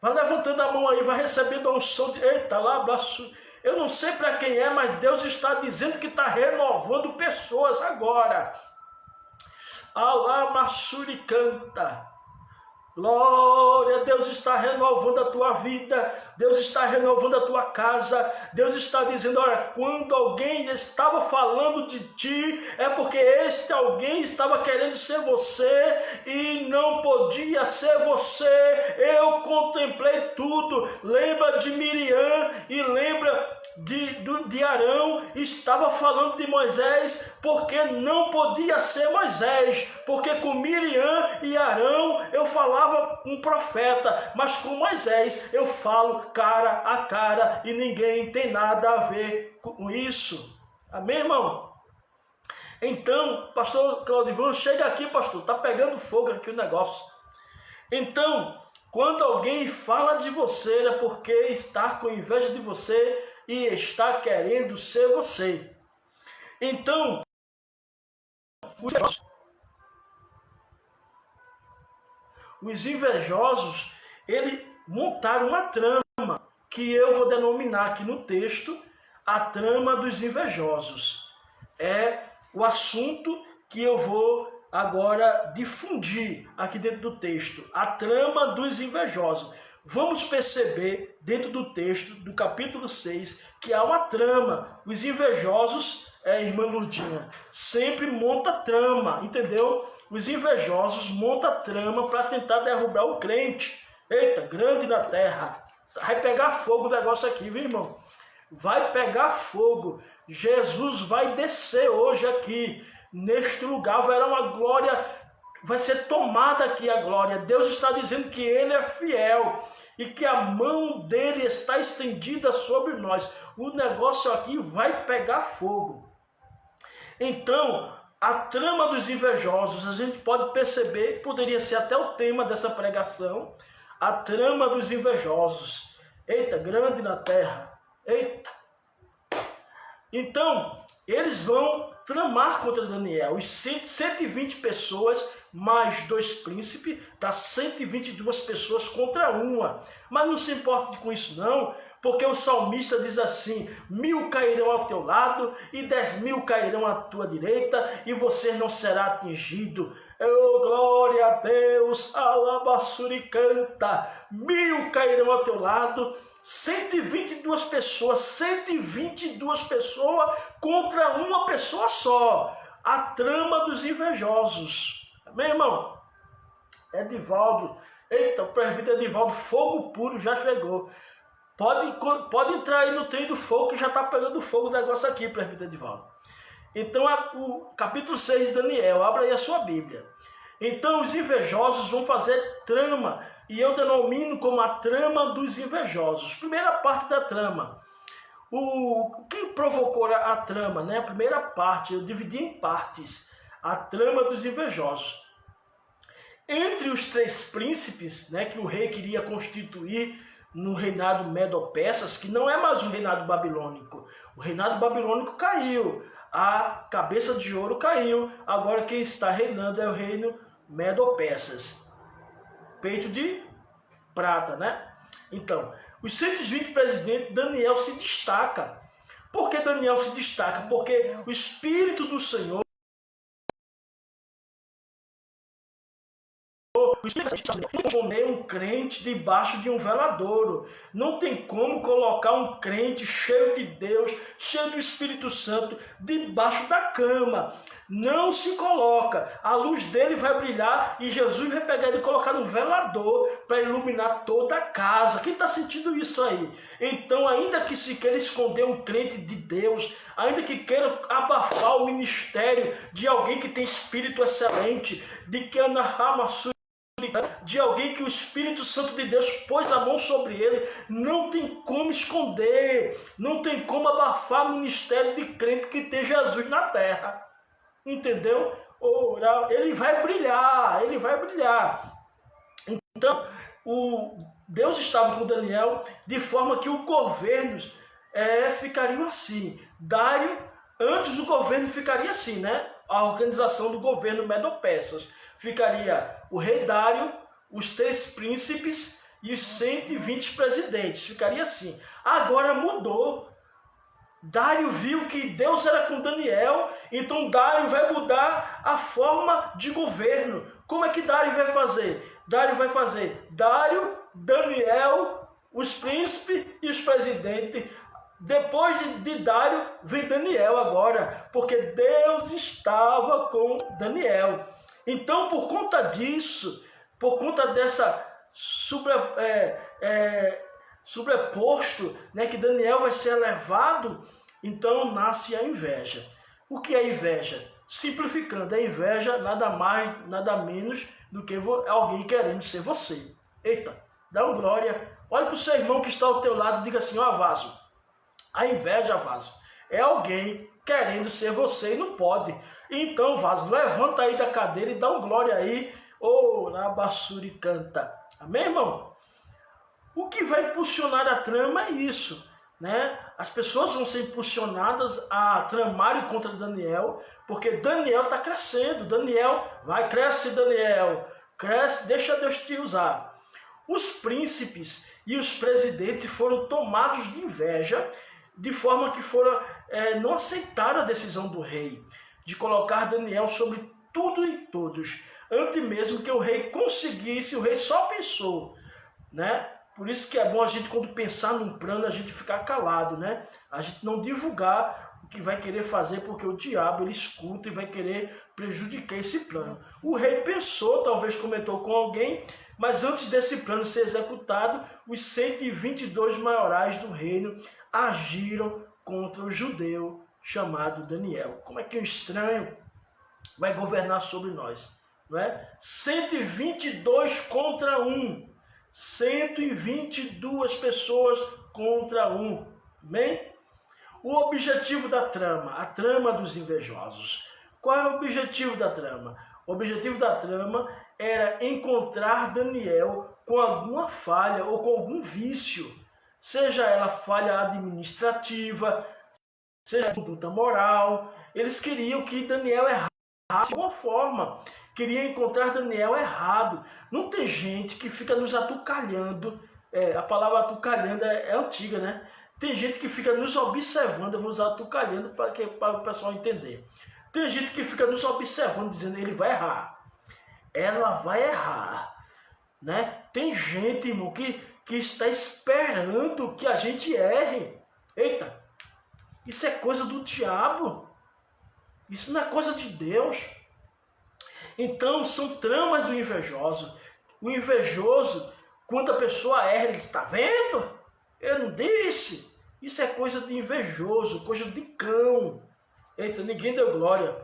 [SPEAKER 2] Vai levantando a mão aí, vai recebendo a unção de... Eita, labraçuri. Eu não sei para quem é, mas Deus está dizendo que está renovando pessoas agora. Alamassuri canta. Glória, Deus está renovando a tua vida, Deus está renovando a tua casa, Deus está dizendo, olha, quando alguém estava falando de ti, é porque este alguém estava querendo ser você e não podia ser você. Eu contemplei tudo. Lembra de Miriam e lembra de Arão, estava falando de Moisés, porque não podia ser Moisés, porque com Miriam e Arão eu falava um profeta, mas com Moisés eu falo cara a cara e ninguém tem nada a ver com isso. Amém, irmão? Então, pastor Claudivan, chega aqui, pastor, está pegando fogo aqui o negócio. Então, quando alguém fala de você, é porque está com inveja de você e está querendo ser você. Então, os invejosos, eles montaram uma trama que eu vou denominar aqui no texto a trama dos invejosos. É o assunto que eu vou agora difundir aqui dentro do texto, a trama dos invejosos. Vamos perceber dentro do texto do capítulo 6 que há uma trama. Os invejosos, irmã Lurdinha, sempre monta trama, entendeu? Os invejosos montam trama para tentar derrubar o crente. Eita, grande na terra. Vai pegar fogo o negócio aqui, viu, irmão? Vai pegar fogo. Jesus vai descer hoje aqui. Neste lugar haverá uma glória, vai ser tomada aqui a glória. Deus está dizendo que Ele é fiel e que a mão dele está estendida sobre nós. O negócio aqui vai pegar fogo. Então, a trama dos invejosos, a gente pode perceber, poderia ser até o tema dessa pregação, a trama dos invejosos. Eita, grande na terra. Eita. Então, eles vão tramar contra Daniel. Os 120 pessoas, mais 2 príncipes, dá 122 pessoas contra uma. Mas não se importe com isso não, porque o salmista diz assim, 1000 cairão ao teu lado e 10.000 cairão à tua direita e você não será atingido. Oh, glória a Deus, alabassuri canta. 1000 cairão ao teu lado, 122 pessoas contra uma pessoa só. A trama dos invejosos. Amém, irmão? Edivaldo, eita, o presbítero Edivaldo, fogo puro já chegou. Pode entrar aí no trem do fogo que já está pegando fogo o negócio aqui, presbítero Edivaldo. Então, o capítulo 6 de Daniel, abra aí a sua Bíblia. Então, os invejosos vão fazer trama, e eu denomino como a trama dos invejosos. Primeira parte da trama. Quem provocou a trama, né? A primeira parte, eu dividi em partes. A trama dos invejosos. Entre os 3 príncipes, né, que o rei queria constituir no reinado Medo-Persas, que não é mais o reinado babilônico. O reinado babilônico caiu, a cabeça de ouro caiu, agora quem está reinando é o reino Medo-Persas. Peito de prata, né? Então, os 120 presidentes, Daniel se destaca. Por que Daniel se destaca? Porque o Espírito do Senhor, um crente debaixo de um veladouro. Não tem como colocar um crente cheio de Deus, cheio do Espírito Santo, debaixo da cama. Não se coloca. A luz dele vai brilhar e Jesus vai pegar ele e colocar no velador para iluminar toda a casa. Quem está sentindo isso aí? Então, ainda que se queira esconder um crente de Deus, ainda que queira abafar o ministério de alguém que tem espírito excelente, de alguém que o Espírito Santo de Deus pôs a mão sobre ele, não tem como esconder, não tem como abafar o ministério de crente que tem Jesus na terra. Entendeu? Ele vai brilhar, ele vai brilhar. Então, Deus estava com Daniel de forma que os governos ficariam assim. Dário, antes o governo ficaria assim, né? A organização do governo Medo-Persas. Ficaria o rei Dário, os 3 príncipes e os 120 presidentes. Ficaria assim. Agora mudou. Dário viu que Deus era com Daniel, então Dário vai mudar a forma de governo. Como é que Dário vai fazer? Dário, Daniel, os príncipes e os presidentes. Depois de Dário, vem Daniel agora, porque Deus estava com Daniel. Então, por conta disso, por conta dessa sobreposto, né, que Daniel vai ser elevado, então nasce a inveja. O que é inveja? Simplificando, a inveja nada mais, nada menos do que alguém querendo ser você. Eita, dá uma glória. Olha para o seu irmão que está ao teu lado e diga assim: ó, Vaso, a inveja, Vaso, é alguém querendo ser você e não pode. Então, Vaso, levanta aí da cadeira e dá uma glória aí. Ô, na basura e canta. Amém, irmão? O que vai impulsionar a trama é isso, né? As pessoas vão ser impulsionadas a tramarem contra Daniel, porque Daniel está crescendo. Cresce, Daniel, cresce, deixa Deus te usar. Os príncipes e os presidentes foram tomados de inveja, de forma que não aceitaram a decisão do rei de colocar Daniel sobre tudo e todos. Antes mesmo que o rei conseguisse, o rei só pensou, né? Por isso que é bom a gente, quando pensar num plano, a gente ficar calado, né? A gente não divulgar o que vai querer fazer, porque o diabo, ele escuta e vai querer prejudicar esse plano. O rei pensou, talvez comentou com alguém, mas antes desse plano ser executado, os 122 maiorais do reino agiram contra o judeu chamado Daniel. Como é que um estranho vai governar sobre nós? Não é? 122 contra 1. 122 pessoas contra 1. Amém? O objetivo da trama, a trama dos invejosos. Qual era o objetivo da trama? O objetivo da trama era encontrar Daniel com alguma falha ou com algum vício, seja ela falha administrativa, seja conduta moral. Eles queriam que Daniel errasse de alguma forma. Queria encontrar Daniel errado. Não tem gente que fica nos atucalhando. A palavra atucalhando é antiga, né? Tem gente que fica nos observando. Eu vou usar atucalhando para o pessoal entender. Tem gente que fica nos observando, dizendo: ele vai errar, ela vai errar, né? Tem gente, irmão, que está esperando que a gente erre. Eita, isso é coisa do diabo. Isso não é coisa de Deus. Então, são tramas do invejoso. O invejoso, quando a pessoa erra, ele diz: está vendo? Eu não disse. Isso é coisa de invejoso, coisa de cão. Eita, ninguém deu glória.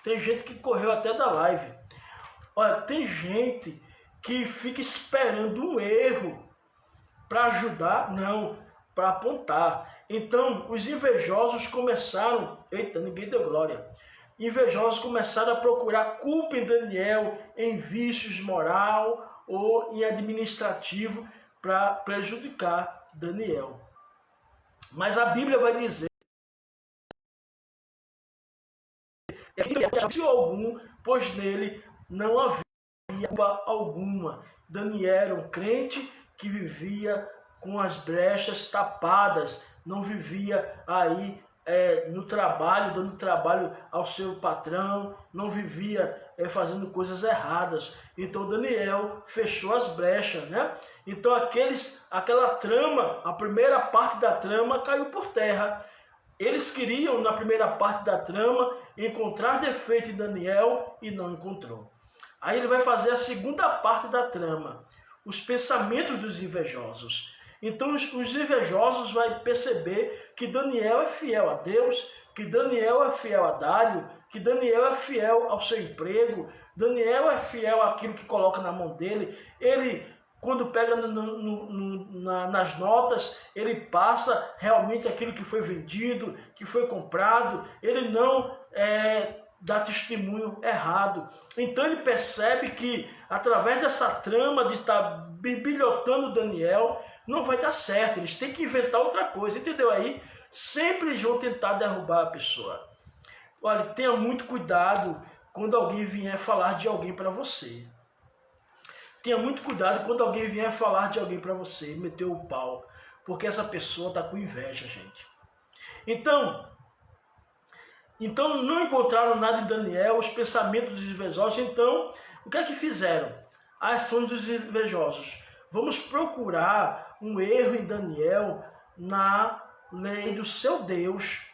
[SPEAKER 2] Tem gente que correu até da live. Olha, tem gente que fica esperando um erro para ajudar, não, para apontar. Então, os invejosos começaram... Eita, ninguém deu glória. Invejosos começaram a procurar culpa em Daniel, em vícios moral ou em administrativo, para prejudicar Daniel. Mas a Bíblia vai dizer que algum, pois nele não havia culpa alguma. Daniel era um crente que vivia com as brechas tapadas, não vivia aí no trabalho, dando trabalho ao seu patrão, não vivia fazendo coisas erradas. Então Daniel fechou as brechas, né? Então aquela trama, a primeira parte da trama caiu por terra. Eles queriam, na primeira parte da trama, encontrar defeito em Daniel e não encontrou. Aí ele vai fazer a segunda parte da trama, os pensamentos dos invejosos. Então os invejosos vão perceber que Daniel é fiel a Deus, que Daniel é fiel a Dário, que Daniel é fiel ao seu emprego, Daniel é fiel àquilo que coloca na mão dele. Ele, quando pega nas notas, ele passa realmente aquilo que foi vendido, que foi comprado. Ele não dá testemunho errado. Então ele percebe que através dessa trama de estar bibilhotando Daniel, não vai dar certo. Eles têm que inventar outra coisa, entendeu aí? Sempre eles vão tentar derrubar a pessoa. Olha, tenha muito cuidado quando alguém vier falar de alguém para você. Tenha muito cuidado quando alguém vier falar de alguém para você, meter o pau, porque essa pessoa está com inveja, gente. Então não encontraram nada em Daniel, os pensamentos dos invejosos. Então, o que é que fizeram? As ações dos invejosos. Vamos procurar um erro em Daniel na lei do seu Deus.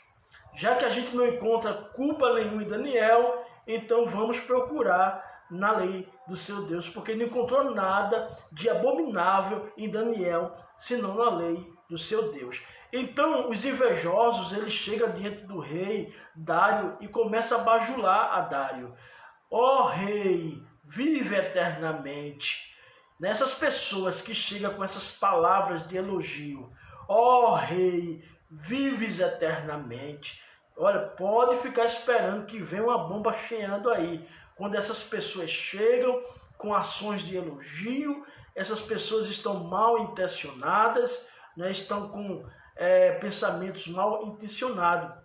[SPEAKER 2] Já que a gente não encontra culpa nenhuma em Daniel, então vamos procurar na lei do seu Deus, porque não encontrou nada de abominável em Daniel, senão na lei do seu Deus. Então os invejosos, eles chegam diante do rei Dário e começam a bajular a Dário. Ó rei, vive eternamente. Nessas pessoas que chegam com essas palavras de elogio, ó rei, vives eternamente. Olha, pode ficar esperando que venha uma bomba cheando aí. Quando essas pessoas chegam com ações de elogio, essas pessoas estão mal intencionadas, né? Estão com pensamentos mal intencionados.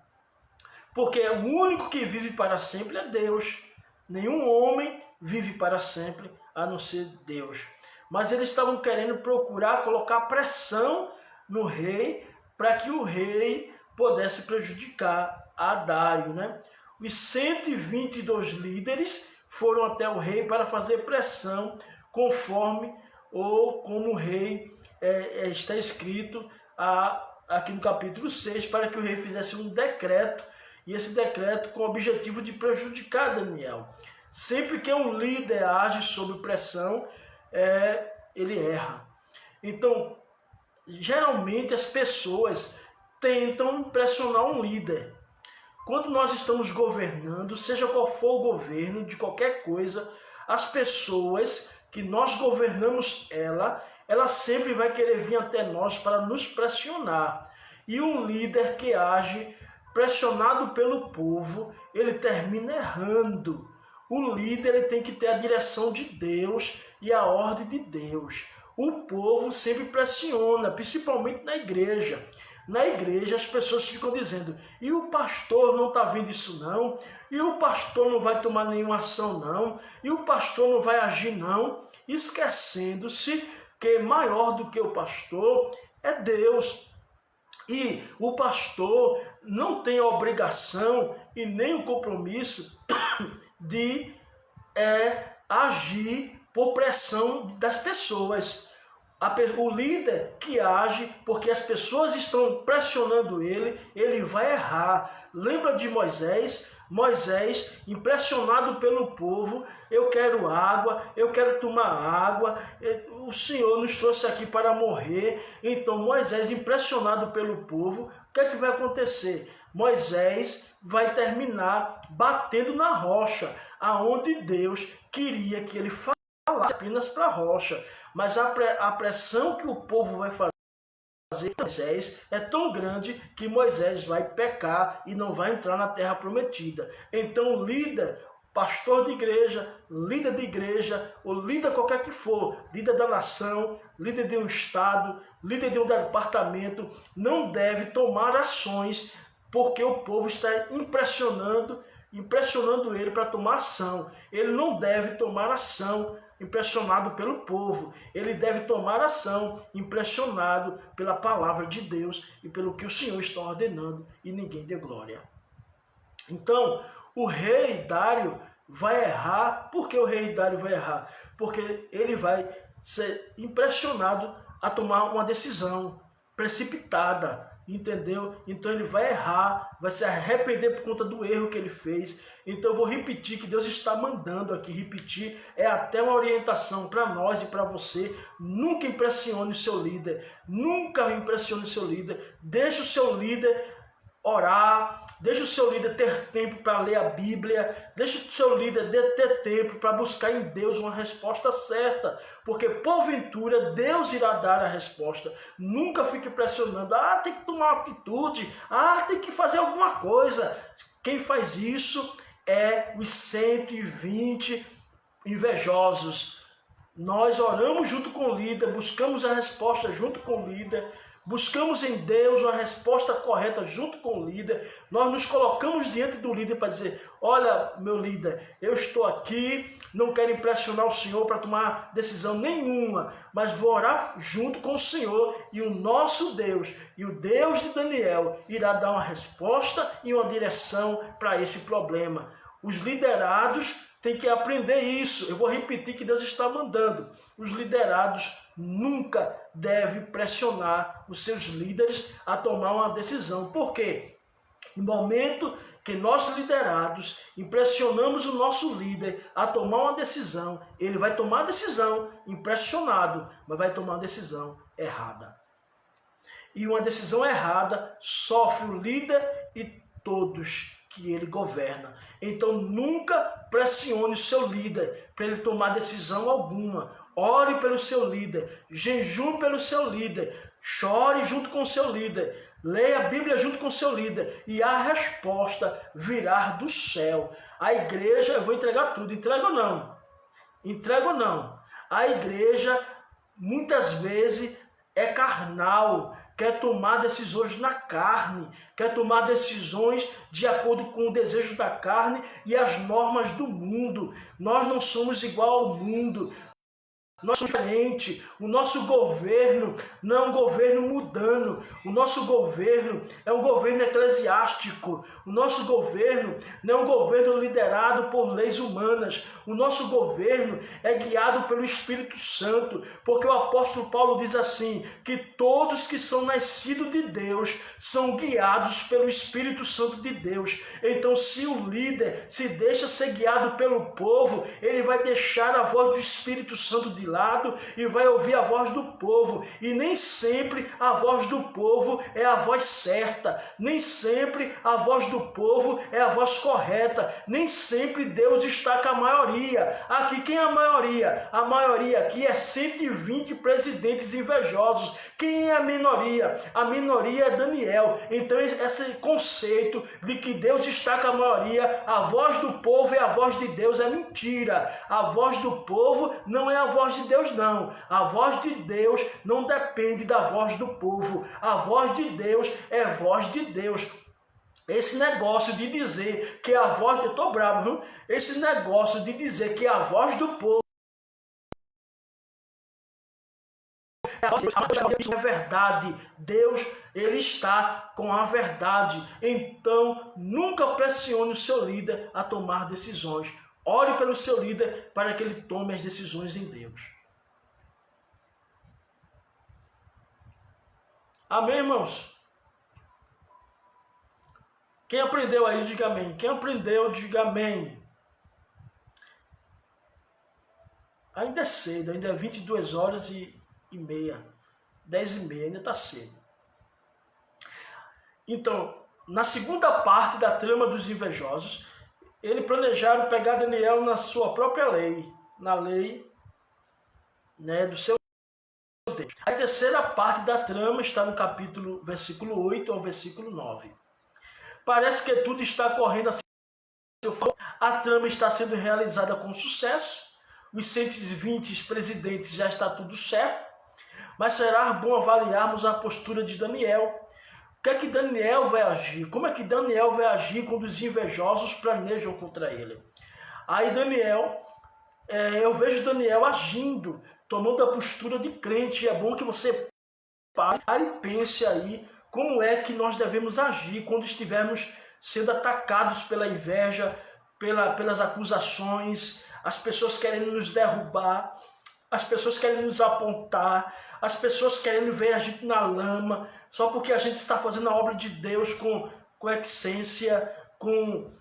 [SPEAKER 2] Porque o único que vive para sempre é Deus. Nenhum homem vive para sempre, a não ser Deus. Mas eles estavam querendo procurar colocar pressão no rei, para que o rei pudesse prejudicar a Dário, né? Os 122 líderes foram até o rei para fazer pressão, conforme ou como o rei está escrito aqui no capítulo 6, para que o rei fizesse um decreto, e esse decreto com o objetivo de prejudicar Daniel. Sempre que um líder age sob pressão, ele erra. Então, geralmente as pessoas tentam impressionar um líder. Quando nós estamos governando, seja qual for o governo de qualquer coisa, as pessoas que nós governamos ela sempre vai querer vir até nós para nos pressionar. E um líder que age pressionado pelo povo, ele termina errando. O líder, ele tem que ter a direção de Deus e a ordem de Deus. O povo sempre pressiona, principalmente na igreja. Na igreja as pessoas ficam dizendo, e o pastor não está vendo isso não? E o pastor não vai tomar nenhuma ação não? E o pastor não vai agir não? Esquecendo-se que maior do que o pastor é Deus. E o pastor não tem a obrigação e nem o compromisso de agir por pressão das pessoas. O líder que age porque as pessoas estão pressionando ele vai errar. Lembra de Moisés? Moisés, impressionado pelo povo, eu quero água, eu quero tomar água, o Senhor nos trouxe aqui para morrer. Então Moisés, impressionado pelo povo, o que é que vai acontecer? Moisés vai terminar batendo na rocha, aonde Deus queria que ele falasse apenas para a rocha. Mas a pressão que o povo vai fazer Moisés é tão grande que Moisés vai pecar e não vai entrar na terra prometida. Então líder, pastor de igreja, ou líder qualquer que for, líder da nação, líder de um estado, líder de um departamento, não deve tomar ações porque o povo está impressionando ele para tomar ação. Ele não deve tomar ação impressionado pelo povo. Ele deve tomar ação, impressionado pela palavra de Deus e pelo que o Senhor está ordenando, e ninguém dê glória. Então, o rei Dário vai errar. Por que o rei Dário vai errar? Porque ele vai ser impressionado a tomar uma decisão precipitada, entendeu? Então ele vai errar, vai se arrepender por conta do erro que ele fez. Então eu vou repetir que Deus está mandando aqui, repetir é até uma orientação para nós e para você. Nunca impressione o seu líder, nunca impressione o seu líder. Deixe o seu líder orar, deixe o seu líder ter tempo para ler a Bíblia, deixe o seu líder ter tempo para buscar em Deus uma resposta certa, porque porventura Deus irá dar a resposta. Nunca fique pressionando, tem que tomar uma atitude, tem que fazer alguma coisa. Quem faz isso é os 120 invejosos. Nós oramos junto com o líder, buscamos a resposta junto com o líder, buscamos em Deus uma resposta correta junto com o líder. Nós nos colocamos diante do líder para dizer: olha, meu líder, eu estou aqui, não quero impressionar o Senhor para tomar decisão nenhuma, mas vou orar junto com o Senhor, e o nosso Deus, e o Deus de Daniel, irá dar uma resposta e uma direção para esse problema. Os liderados têm que aprender isso. Eu vou repetir que Deus está mandando. Os liderados nunca devem pressionar os seus líderes a tomar uma decisão. Por quê? No momento que nós liderados impressionamos o nosso líder a tomar uma decisão, ele vai tomar a decisão impressionado, mas vai tomar uma decisão errada. E uma decisão errada sofre o líder e todos que ele governa. Então nunca pressione o seu líder para ele tomar decisão alguma. Ore pelo seu líder, jejum pelo seu líder, chore junto com o seu líder, leia a Bíblia junto com o seu líder, e a resposta virá do céu. A igreja, eu vou entregar tudo, entrego ou não? Entrego ou não? A igreja muitas vezes é carnal, quer tomar decisões na carne, quer tomar decisões de acordo com o desejo da carne e as normas do mundo. Nós não somos igual ao mundo. Nós somos diferentes. O nosso governo não é um governo mundano. O nosso governo é um governo eclesiástico. O nosso governo não é um governo liderado por leis humanas. O nosso governo é guiado pelo Espírito Santo, porque o apóstolo Paulo diz assim, que todos que são nascidos de Deus são guiados pelo Espírito Santo de Deus. Então, se o líder se deixa ser guiado pelo povo, ele vai deixar a voz do Espírito Santo de lado e vai ouvir a voz do povo. E nem sempre a voz do povo é a voz certa, nem sempre a voz do povo é a voz correta, nem sempre Deus está com a maioria. Aqui quem é a maioria? A maioria aqui é 120 presidentes invejosos. Quem é a minoria? A minoria é Daniel. Então esse conceito de que Deus está com a maioria, a voz do povo é a voz de Deus, é mentira. A voz do povo não é a voz de Deus, não. A voz de Deus não depende da voz do povo. A voz de Deus é voz de Deus. Esse negócio de dizer que a voz... Eu estou bravo, viu? Esse negócio de dizer que a voz do povo isso é verdade. Deus, ele está com a verdade. Então, nunca pressione o seu líder a tomar decisões. Ore pelo seu líder para que ele tome as decisões em Deus. Amém, irmãos? Quem aprendeu aí, diga amém. Quem aprendeu, diga amém. Ainda é cedo, ainda é 22 horas e meia. 10 e meia, ainda está cedo. Então, na segunda parte da trama dos invejosos, eles planejaram pegar Daniel na sua própria lei. Na lei, né, do seu Deus. A terceira parte da trama está no capítulo, versículo 8 ao versículo 9. Parece que tudo está correndo assim. A trama está sendo realizada com sucesso. Os 120 presidentes já está tudo certo. Mas será bom avaliarmos a postura de Daniel. O que é que Daniel vai agir? Como é que Daniel vai agir quando os invejosos planejam contra ele? Aí Daniel eu vejo Daniel agindo, tomando a postura de crente. É bom que você pare e pense aí como é que nós devemos agir quando estivermos sendo atacados pela inveja, pelas acusações, as pessoas querendo nos derrubar, as pessoas querendo nos apontar, as pessoas querendo ver a gente na lama, só porque a gente está fazendo a obra de Deus com essência, com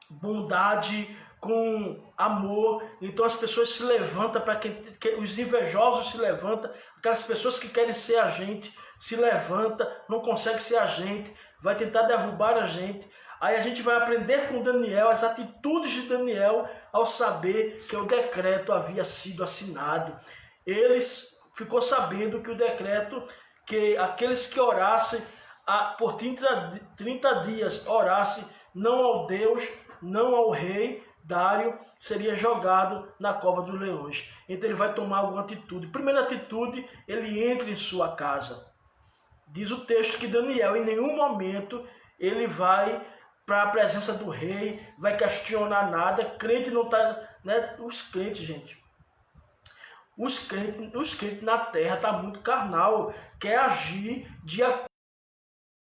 [SPEAKER 2] bondade, com amor. Então as pessoas se levantam para que os invejosos se levantam, aquelas pessoas que querem ser a gente se levanta, não consegue ser a gente, vai tentar derrubar a gente. Aí a gente vai aprender com Daniel as atitudes de Daniel ao saber que o decreto havia sido assinado. Eles ficou sabendo que o decreto, que aqueles que orassem por 30 dias, orassem não ao Deus, não ao rei Dário, seria jogado na cova dos leões. Então ele vai tomar alguma atitude. Primeira atitude, ele entra em sua casa. Diz o texto que Daniel, em nenhum momento, ele vai para a presença do rei, vai questionar nada. Crente não está, né? Os crentes, gente, os crentes na terra está muito carnal, quer agir de acordo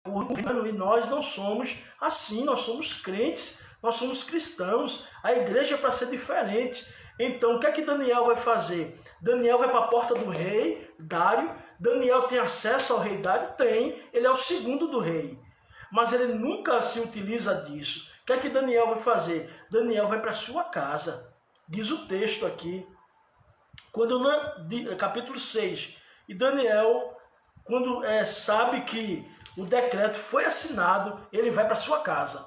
[SPEAKER 2] com, e nós não somos assim, nós somos crentes, nós somos cristãos, a igreja é para ser diferente. Então o que é que Daniel vai fazer? Daniel vai para a porta do rei Dário. Daniel tem acesso ao rei Dário? Tem, ele é o segundo do rei. Mas ele nunca se utiliza disso. O que é que Daniel vai fazer? Daniel vai para a sua casa. Diz o texto aqui, capítulo 6. E Daniel, quando sabe que o decreto foi assinado, ele vai para a sua casa.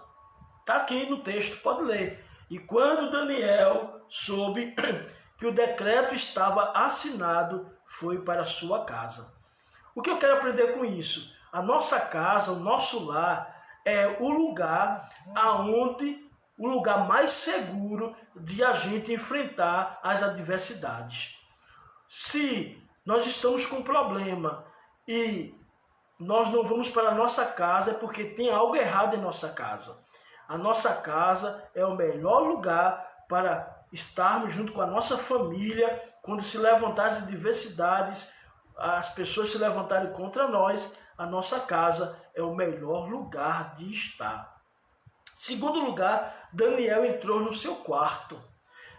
[SPEAKER 2] Está aqui no texto, pode ler. E quando Daniel soube que o decreto estava assinado, foi para a sua casa. O que eu quero aprender com isso? A nossa casa, o nosso lar, é o lugar o lugar mais seguro de a gente enfrentar as adversidades. Se nós estamos com problema e nós não vamos para a nossa casa, é porque tem algo errado em nossa casa. A nossa casa é o melhor lugar para estarmos junto com a nossa família. Quando se levantar as adversidades, as pessoas se levantarem contra nós, a nossa casa é o melhor lugar de estar. Segundo lugar, Daniel entrou no seu quarto,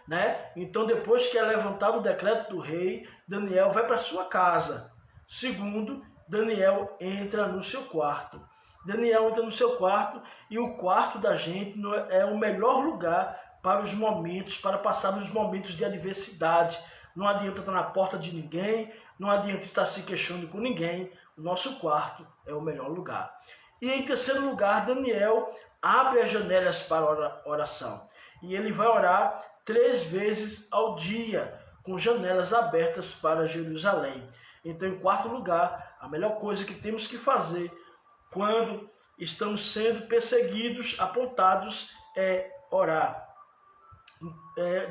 [SPEAKER 2] né? Então, depois que é levantado o decreto do rei, Daniel vai para sua casa. Segundo, Daniel entra no seu quarto. Daniel entra no seu quarto, e o quarto da gente é o melhor lugar para os momentos, para passarmos os momentos de adversidade. Não adianta estar na porta de ninguém, não adianta estar se queixando com ninguém. O nosso quarto é o melhor lugar. E em terceiro lugar, Daniel abre as janelas para oração. E ele vai orar 3 vezes ao dia, com janelas abertas para Jerusalém. Então, em quarto lugar, a melhor coisa que temos que fazer quando estamos sendo perseguidos, apontados, é orar.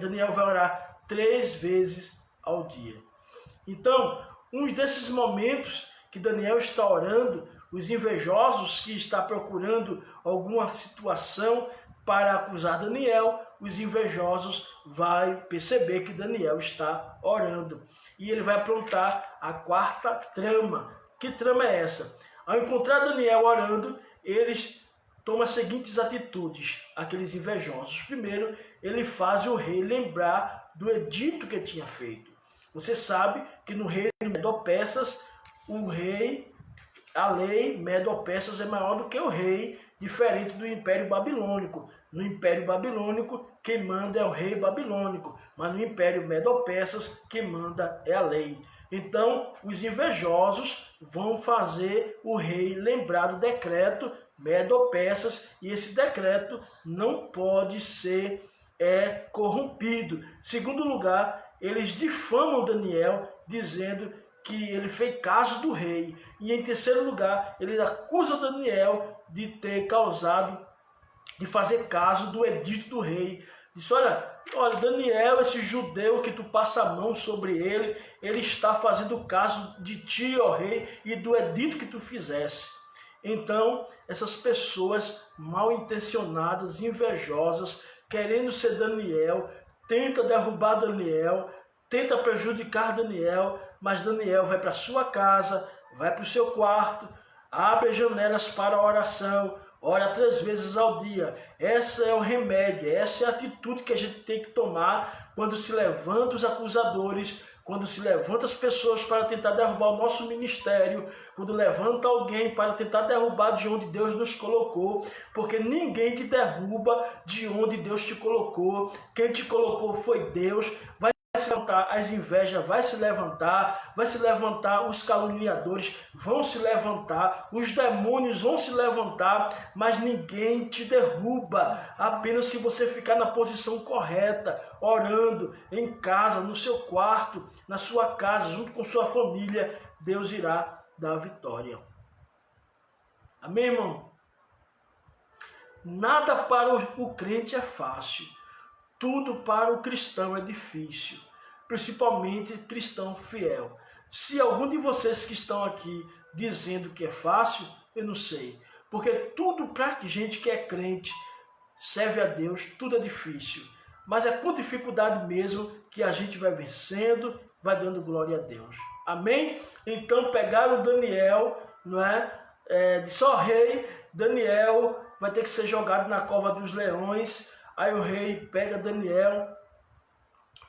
[SPEAKER 2] Daniel vai orar 3 vezes ao dia. Então, um desses momentos que Daniel está orando, os invejosos que estão procurando alguma situação para acusar Daniel, os invejosos vão perceber que Daniel está orando. E ele vai aprontar a quarta trama. Que trama é essa? Ao encontrar Daniel orando, eles tomam as seguintes atitudes, aqueles invejosos. Primeiro, ele faz o rei lembrar do edito que tinha feito. Você sabe que no reino Medo-Persas, a lei Medo-Persas é maior do que o rei, diferente do Império Babilônico. No Império Babilônico, quem manda é o rei babilônico, mas no Império Medo-Persas, quem manda é a lei. Então, os invejosos vão fazer o rei lembrar do decreto Medo-Persas, e esse decreto não pode ser corrompido. Segundo lugar, eles difamam Daniel, dizendo que ele fez caso do rei. E em terceiro lugar, eles acusam Daniel de ter de fazer caso do edito do rei. Diz, olha, Daniel, esse judeu que tu passa a mão sobre ele, ele está fazendo caso de ti, ó rei, e do edito que tu fizesse. Então, essas pessoas mal intencionadas, invejosas, querendo ser Daniel, tenta derrubar Daniel, tenta prejudicar Daniel, mas Daniel vai para sua casa, vai para o seu quarto, abre as janelas para a oração, ora 3 vezes ao dia. Esse é o remédio, essa é a atitude que a gente tem que tomar quando se levantam os acusadores, quando se levanta as pessoas para tentar derrubar o nosso ministério, quando levanta alguém para tentar derrubar de onde Deus nos colocou, porque ninguém te derruba de onde Deus te colocou. Quem te colocou foi Deus. Vai se levantar as invejas, vai se levantar os caluniadores, vão se levantar, os demônios vão se levantar, mas ninguém te derruba, apenas se você ficar na posição correta, orando em casa, no seu quarto, na sua casa, junto com sua família, Deus irá dar a vitória. Amém, irmão? Nada para o crente é fácil. Tudo para o cristão é difícil, principalmente cristão fiel. Se algum de vocês que estão aqui dizendo que é fácil, eu não sei. Porque tudo para gente que é crente, serve a Deus, tudo é difícil. Mas é com dificuldade mesmo que a gente vai vencendo, vai dando glória a Deus. Amém? Então pegaram Daniel, não é? Disse, ó rei, Daniel vai ter que ser jogado na cova dos leões. Aí o rei pega Daniel,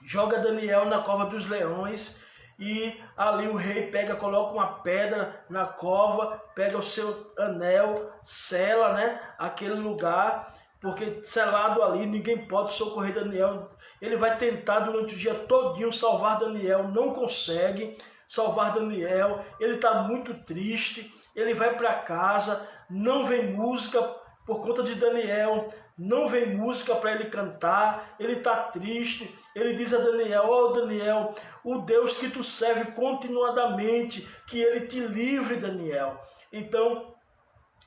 [SPEAKER 2] joga Daniel na cova dos leões, e ali o rei coloca uma pedra na cova, pega o seu anel, sela, né, aquele lugar, porque selado ali ninguém pode socorrer Daniel. Ele vai tentar durante o dia todinho salvar Daniel, não consegue salvar Daniel, ele está muito triste, ele vai para casa, não vem música por conta de Daniel, não vem música para ele cantar, ele está triste. Ele diz a Daniel, ó Daniel, o Deus que tu serve continuadamente, que ele te livre, Daniel. Então,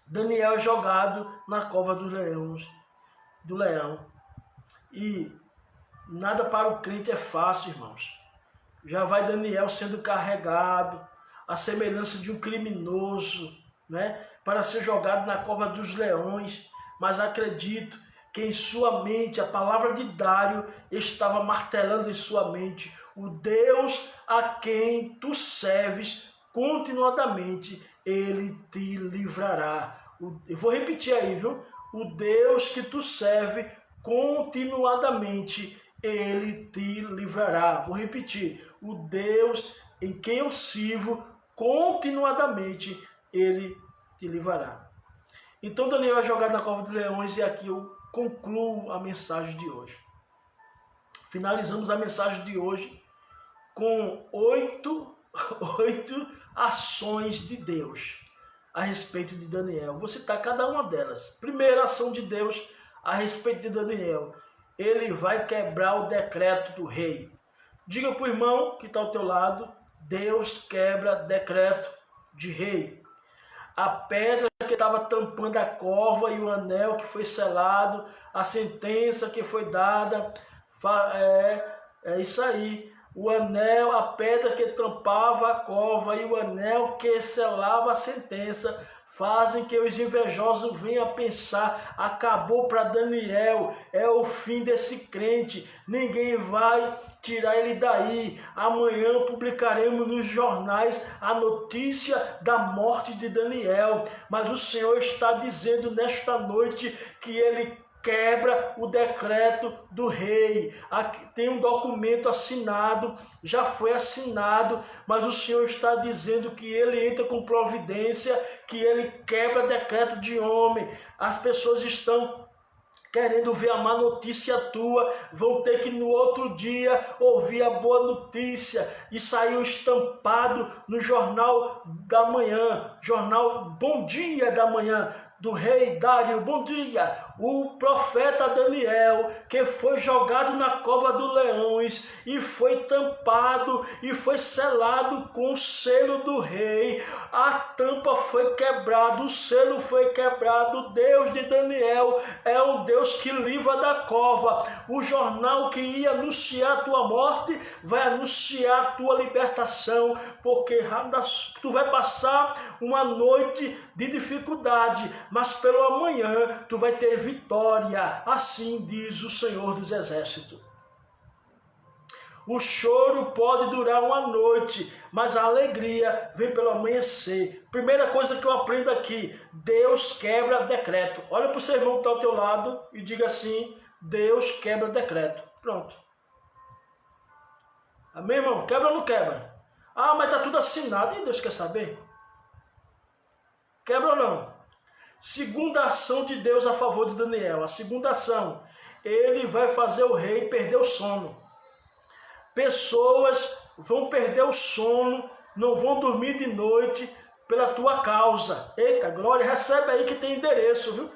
[SPEAKER 2] Daniel é jogado na cova do leão. E nada para o crente é fácil, irmãos. Já vai Daniel sendo carregado, a semelhança de um criminoso, né, para ser jogado na cova dos leões. Mas acredito que em sua mente, a palavra de Dário estava martelando em sua mente: o Deus a quem tu serves continuadamente, ele te livrará. Eu vou repetir aí, viu? O Deus que tu serve continuadamente, ele te livrará. Vou repetir: o Deus em quem eu sirvo continuadamente, ele te livrará. Então Daniel é jogado na cova dos leões, e aqui eu concluo a mensagem de hoje. Finalizamos a mensagem de hoje com oito ações de Deus a respeito de Daniel. Vou citar cada uma delas. Primeira ação de Deus a respeito de Daniel: ele vai quebrar o decreto do rei. Diga para o irmão que está ao teu lado: Deus quebra decreto de rei. A pedra que estava tampando a cova e o anel que foi selado, a sentença que foi dada, é isso aí. O anel, a pedra que tampava a cova e o anel que selava a sentença, fazem que os invejosos venham a pensar: acabou para Daniel, é o fim desse crente, ninguém vai tirar ele daí. Amanhã publicaremos nos jornais a notícia da morte de Daniel. Mas o Senhor está dizendo nesta noite que ele quebra o decreto do rei. Aqui tem um documento assinado, já foi assinado, mas o Senhor está dizendo que ele entra com providência, que ele quebra decreto de homem. As pessoas estão querendo ver a má notícia tua, vão ter que no outro dia ouvir a boa notícia. E saiu estampado no jornal da manhã, jornal Bom Dia da Manhã, do rei Dário. Bom dia! O profeta Daniel, que foi jogado na cova dos leões e foi tampado e foi selado com o selo do rei. A tampa foi quebrada, o selo foi quebrado. O Deus de Daniel é um Deus que livra da cova. O jornal que ia anunciar a tua morte vai anunciar a tua libertação, porque tu vai passar uma noite de dificuldade, mas pelo amanhã tu vai ter vitória, assim diz o Senhor dos Exércitos. O choro pode durar uma noite, mas a alegria vem pelo amanhecer. Primeira coisa que eu aprendo aqui, Deus quebra decreto. Olha para o seu irmão que está ao teu lado e diga assim, Deus quebra decreto. Pronto. Amém, irmão? Quebra ou não quebra? Ah, mas está tudo assinado. E Deus quer saber? Quebra ou não? Segunda ação de Deus a favor de Daniel. A segunda ação, ele vai fazer o rei perder o sono. Pessoas vão perder o sono, não vão dormir de noite pela tua causa. Eita, glória, recebe aí que tem endereço, viu?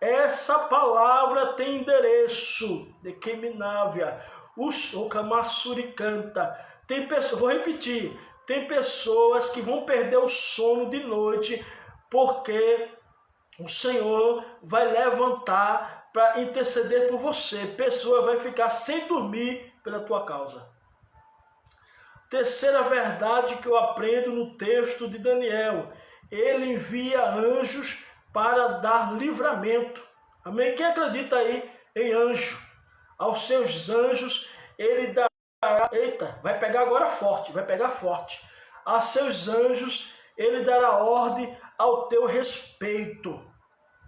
[SPEAKER 2] Essa palavra tem endereço. De Keminávia. O Kamassuri canta. Tem pessoas, vou repetir, tem pessoas que vão perder o sono de noite porque o Senhor vai levantar para interceder por você. Pessoa vai ficar sem dormir pela tua causa. Terceira verdade que eu aprendo no texto de Daniel. Ele envia anjos para dar livramento. Amém? Quem acredita aí em anjo? Aos seus anjos ele dará... Eita, vai pegar agora forte, vai pegar forte. A seus anjos ele dará ordem ao teu respeito.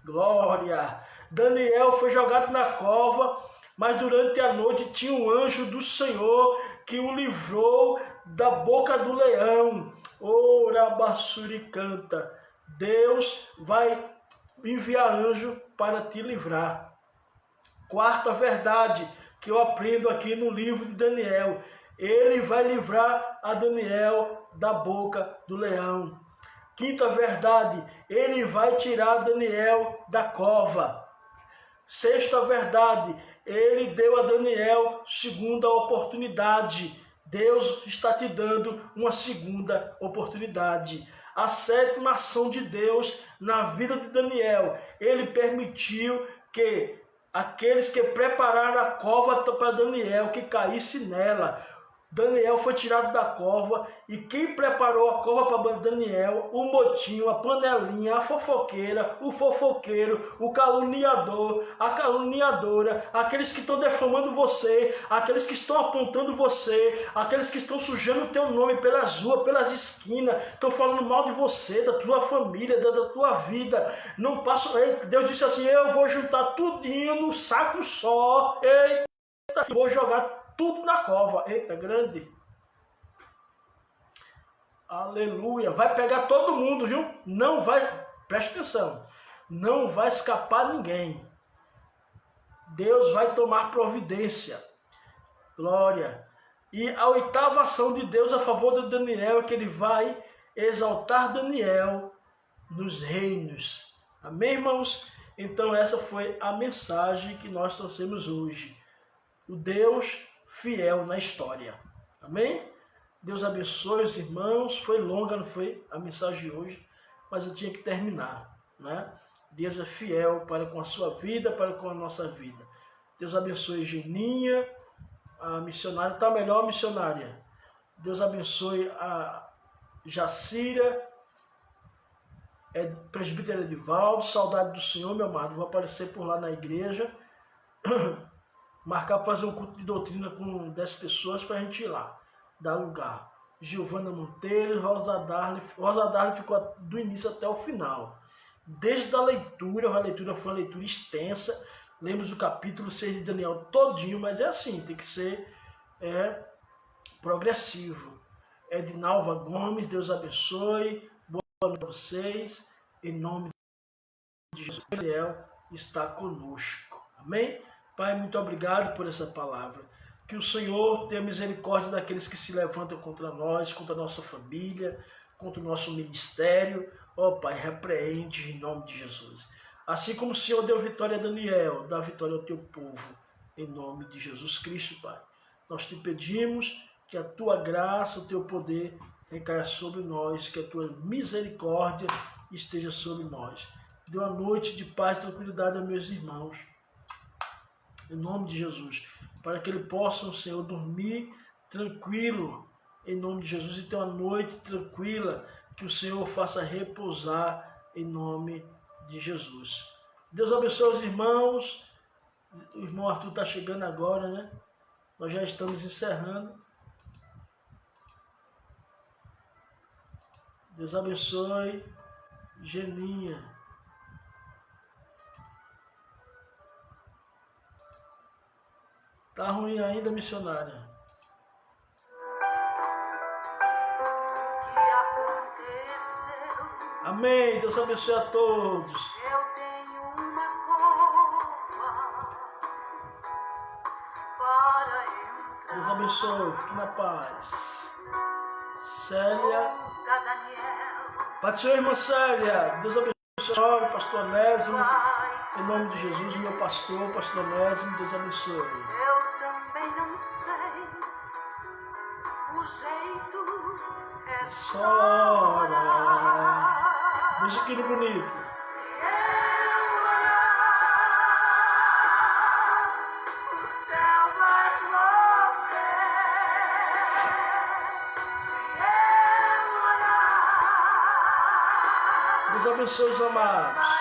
[SPEAKER 2] Glória! Daniel foi jogado na cova, mas durante a noite tinha um anjo do Senhor que o livrou da boca do leão. Ora, Bassuri canta. Deus vai enviar anjo para te livrar. Quarta verdade que eu aprendo aqui no livro de Daniel. Ele vai livrar a Daniel da boca do leão. Quinta verdade, ele vai tirar Daniel da cova. Sexta verdade, ele deu a Daniel segunda oportunidade. Deus está te dando uma segunda oportunidade. A sétima ação de Deus na vida de Daniel, ele permitiu que aqueles que prepararam a cova para Daniel, que caísse nela. Daniel foi tirado da cova e quem preparou a cova para Daniel, o motinho, a panelinha, a fofoqueira, o fofoqueiro, o caluniador, a caluniadora, aqueles que estão defamando você, aqueles que estão apontando você, aqueles que estão sujando o teu nome pelas ruas, pelas esquinas, estão falando mal de você, da tua família, da tua vida. Não passa. Deus disse assim: eu vou juntar tudinho num saco só. Eita, vou jogar tudo na cova. Eita, grande. Aleluia. Vai pegar todo mundo, viu? Não vai, preste atenção, não vai escapar ninguém. Deus vai tomar providência. Glória. E a oitava ação de Deus a favor de Daniel é que ele vai exaltar Daniel nos reinos. Amém, irmãos? Então essa foi a mensagem que nós trouxemos hoje. O Deus fiel na história. Amém? Deus abençoe os irmãos. Foi longa, não foi a mensagem de hoje, mas eu tinha que terminar, né? Deus é fiel para com a sua vida, para com a nossa vida. Deus abençoe Geninha, a missionária, está melhor, missionária. Deus abençoe a Jacira, presbítero Edivaldo, saudade do Senhor, meu amado. Vou aparecer por lá na igreja. Marcar para fazer um culto de doutrina com 10 pessoas para a gente ir lá, dar lugar. Giovana Monteiro, Rosa Darly ficou do início até o final. Desde a leitura foi uma leitura extensa. Lemos o capítulo 6 de Daniel todinho, mas é assim, tem que ser progressivo. Edinalva Gomes, Deus abençoe. Boa noite a vocês. Em nome de Jesus, Daniel está conosco. Amém? Pai, muito obrigado por essa palavra. Que o Senhor tenha misericórdia daqueles que se levantam contra nós, contra a nossa família, contra o nosso ministério. Ó Pai, repreende em nome de Jesus. Assim como o Senhor deu vitória a Daniel, dá vitória ao teu povo, em nome de Jesus Cristo, Pai. Nós te pedimos que a tua graça, o teu poder recaia sobre nós, que a tua misericórdia esteja sobre nós. Dê uma noite de paz e tranquilidade a meus irmãos, em nome de Jesus, para que eles possam, Senhor, dormir tranquilo, em nome de Jesus, e ter uma noite tranquila, que o Senhor faça repousar, em nome de Jesus. Deus abençoe os irmãos. O irmão Arthur está chegando agora, né? Nós já estamos encerrando. Deus abençoe. Geninha. Tá ruim ainda, missionária? Amém. Deus abençoe a todos.
[SPEAKER 1] Eu tenho uma cova para entrar.
[SPEAKER 2] Deus abençoe. Fique na paz. Célia.
[SPEAKER 1] Da Daniel.
[SPEAKER 2] Patinho, irmã Célia. Deus abençoe a senhora, pastor Onésimo.
[SPEAKER 1] Vai
[SPEAKER 2] Em nome de Jesus, meu pastor, pastor Onésimo. Deus abençoe.
[SPEAKER 1] Eu também não sei. O jeito é
[SPEAKER 2] Só
[SPEAKER 1] chorar.
[SPEAKER 2] orar. Veja que bonito.
[SPEAKER 1] Se eu orar, o céu vai mover. Se eu orar,
[SPEAKER 2] Deus abençoe os amados.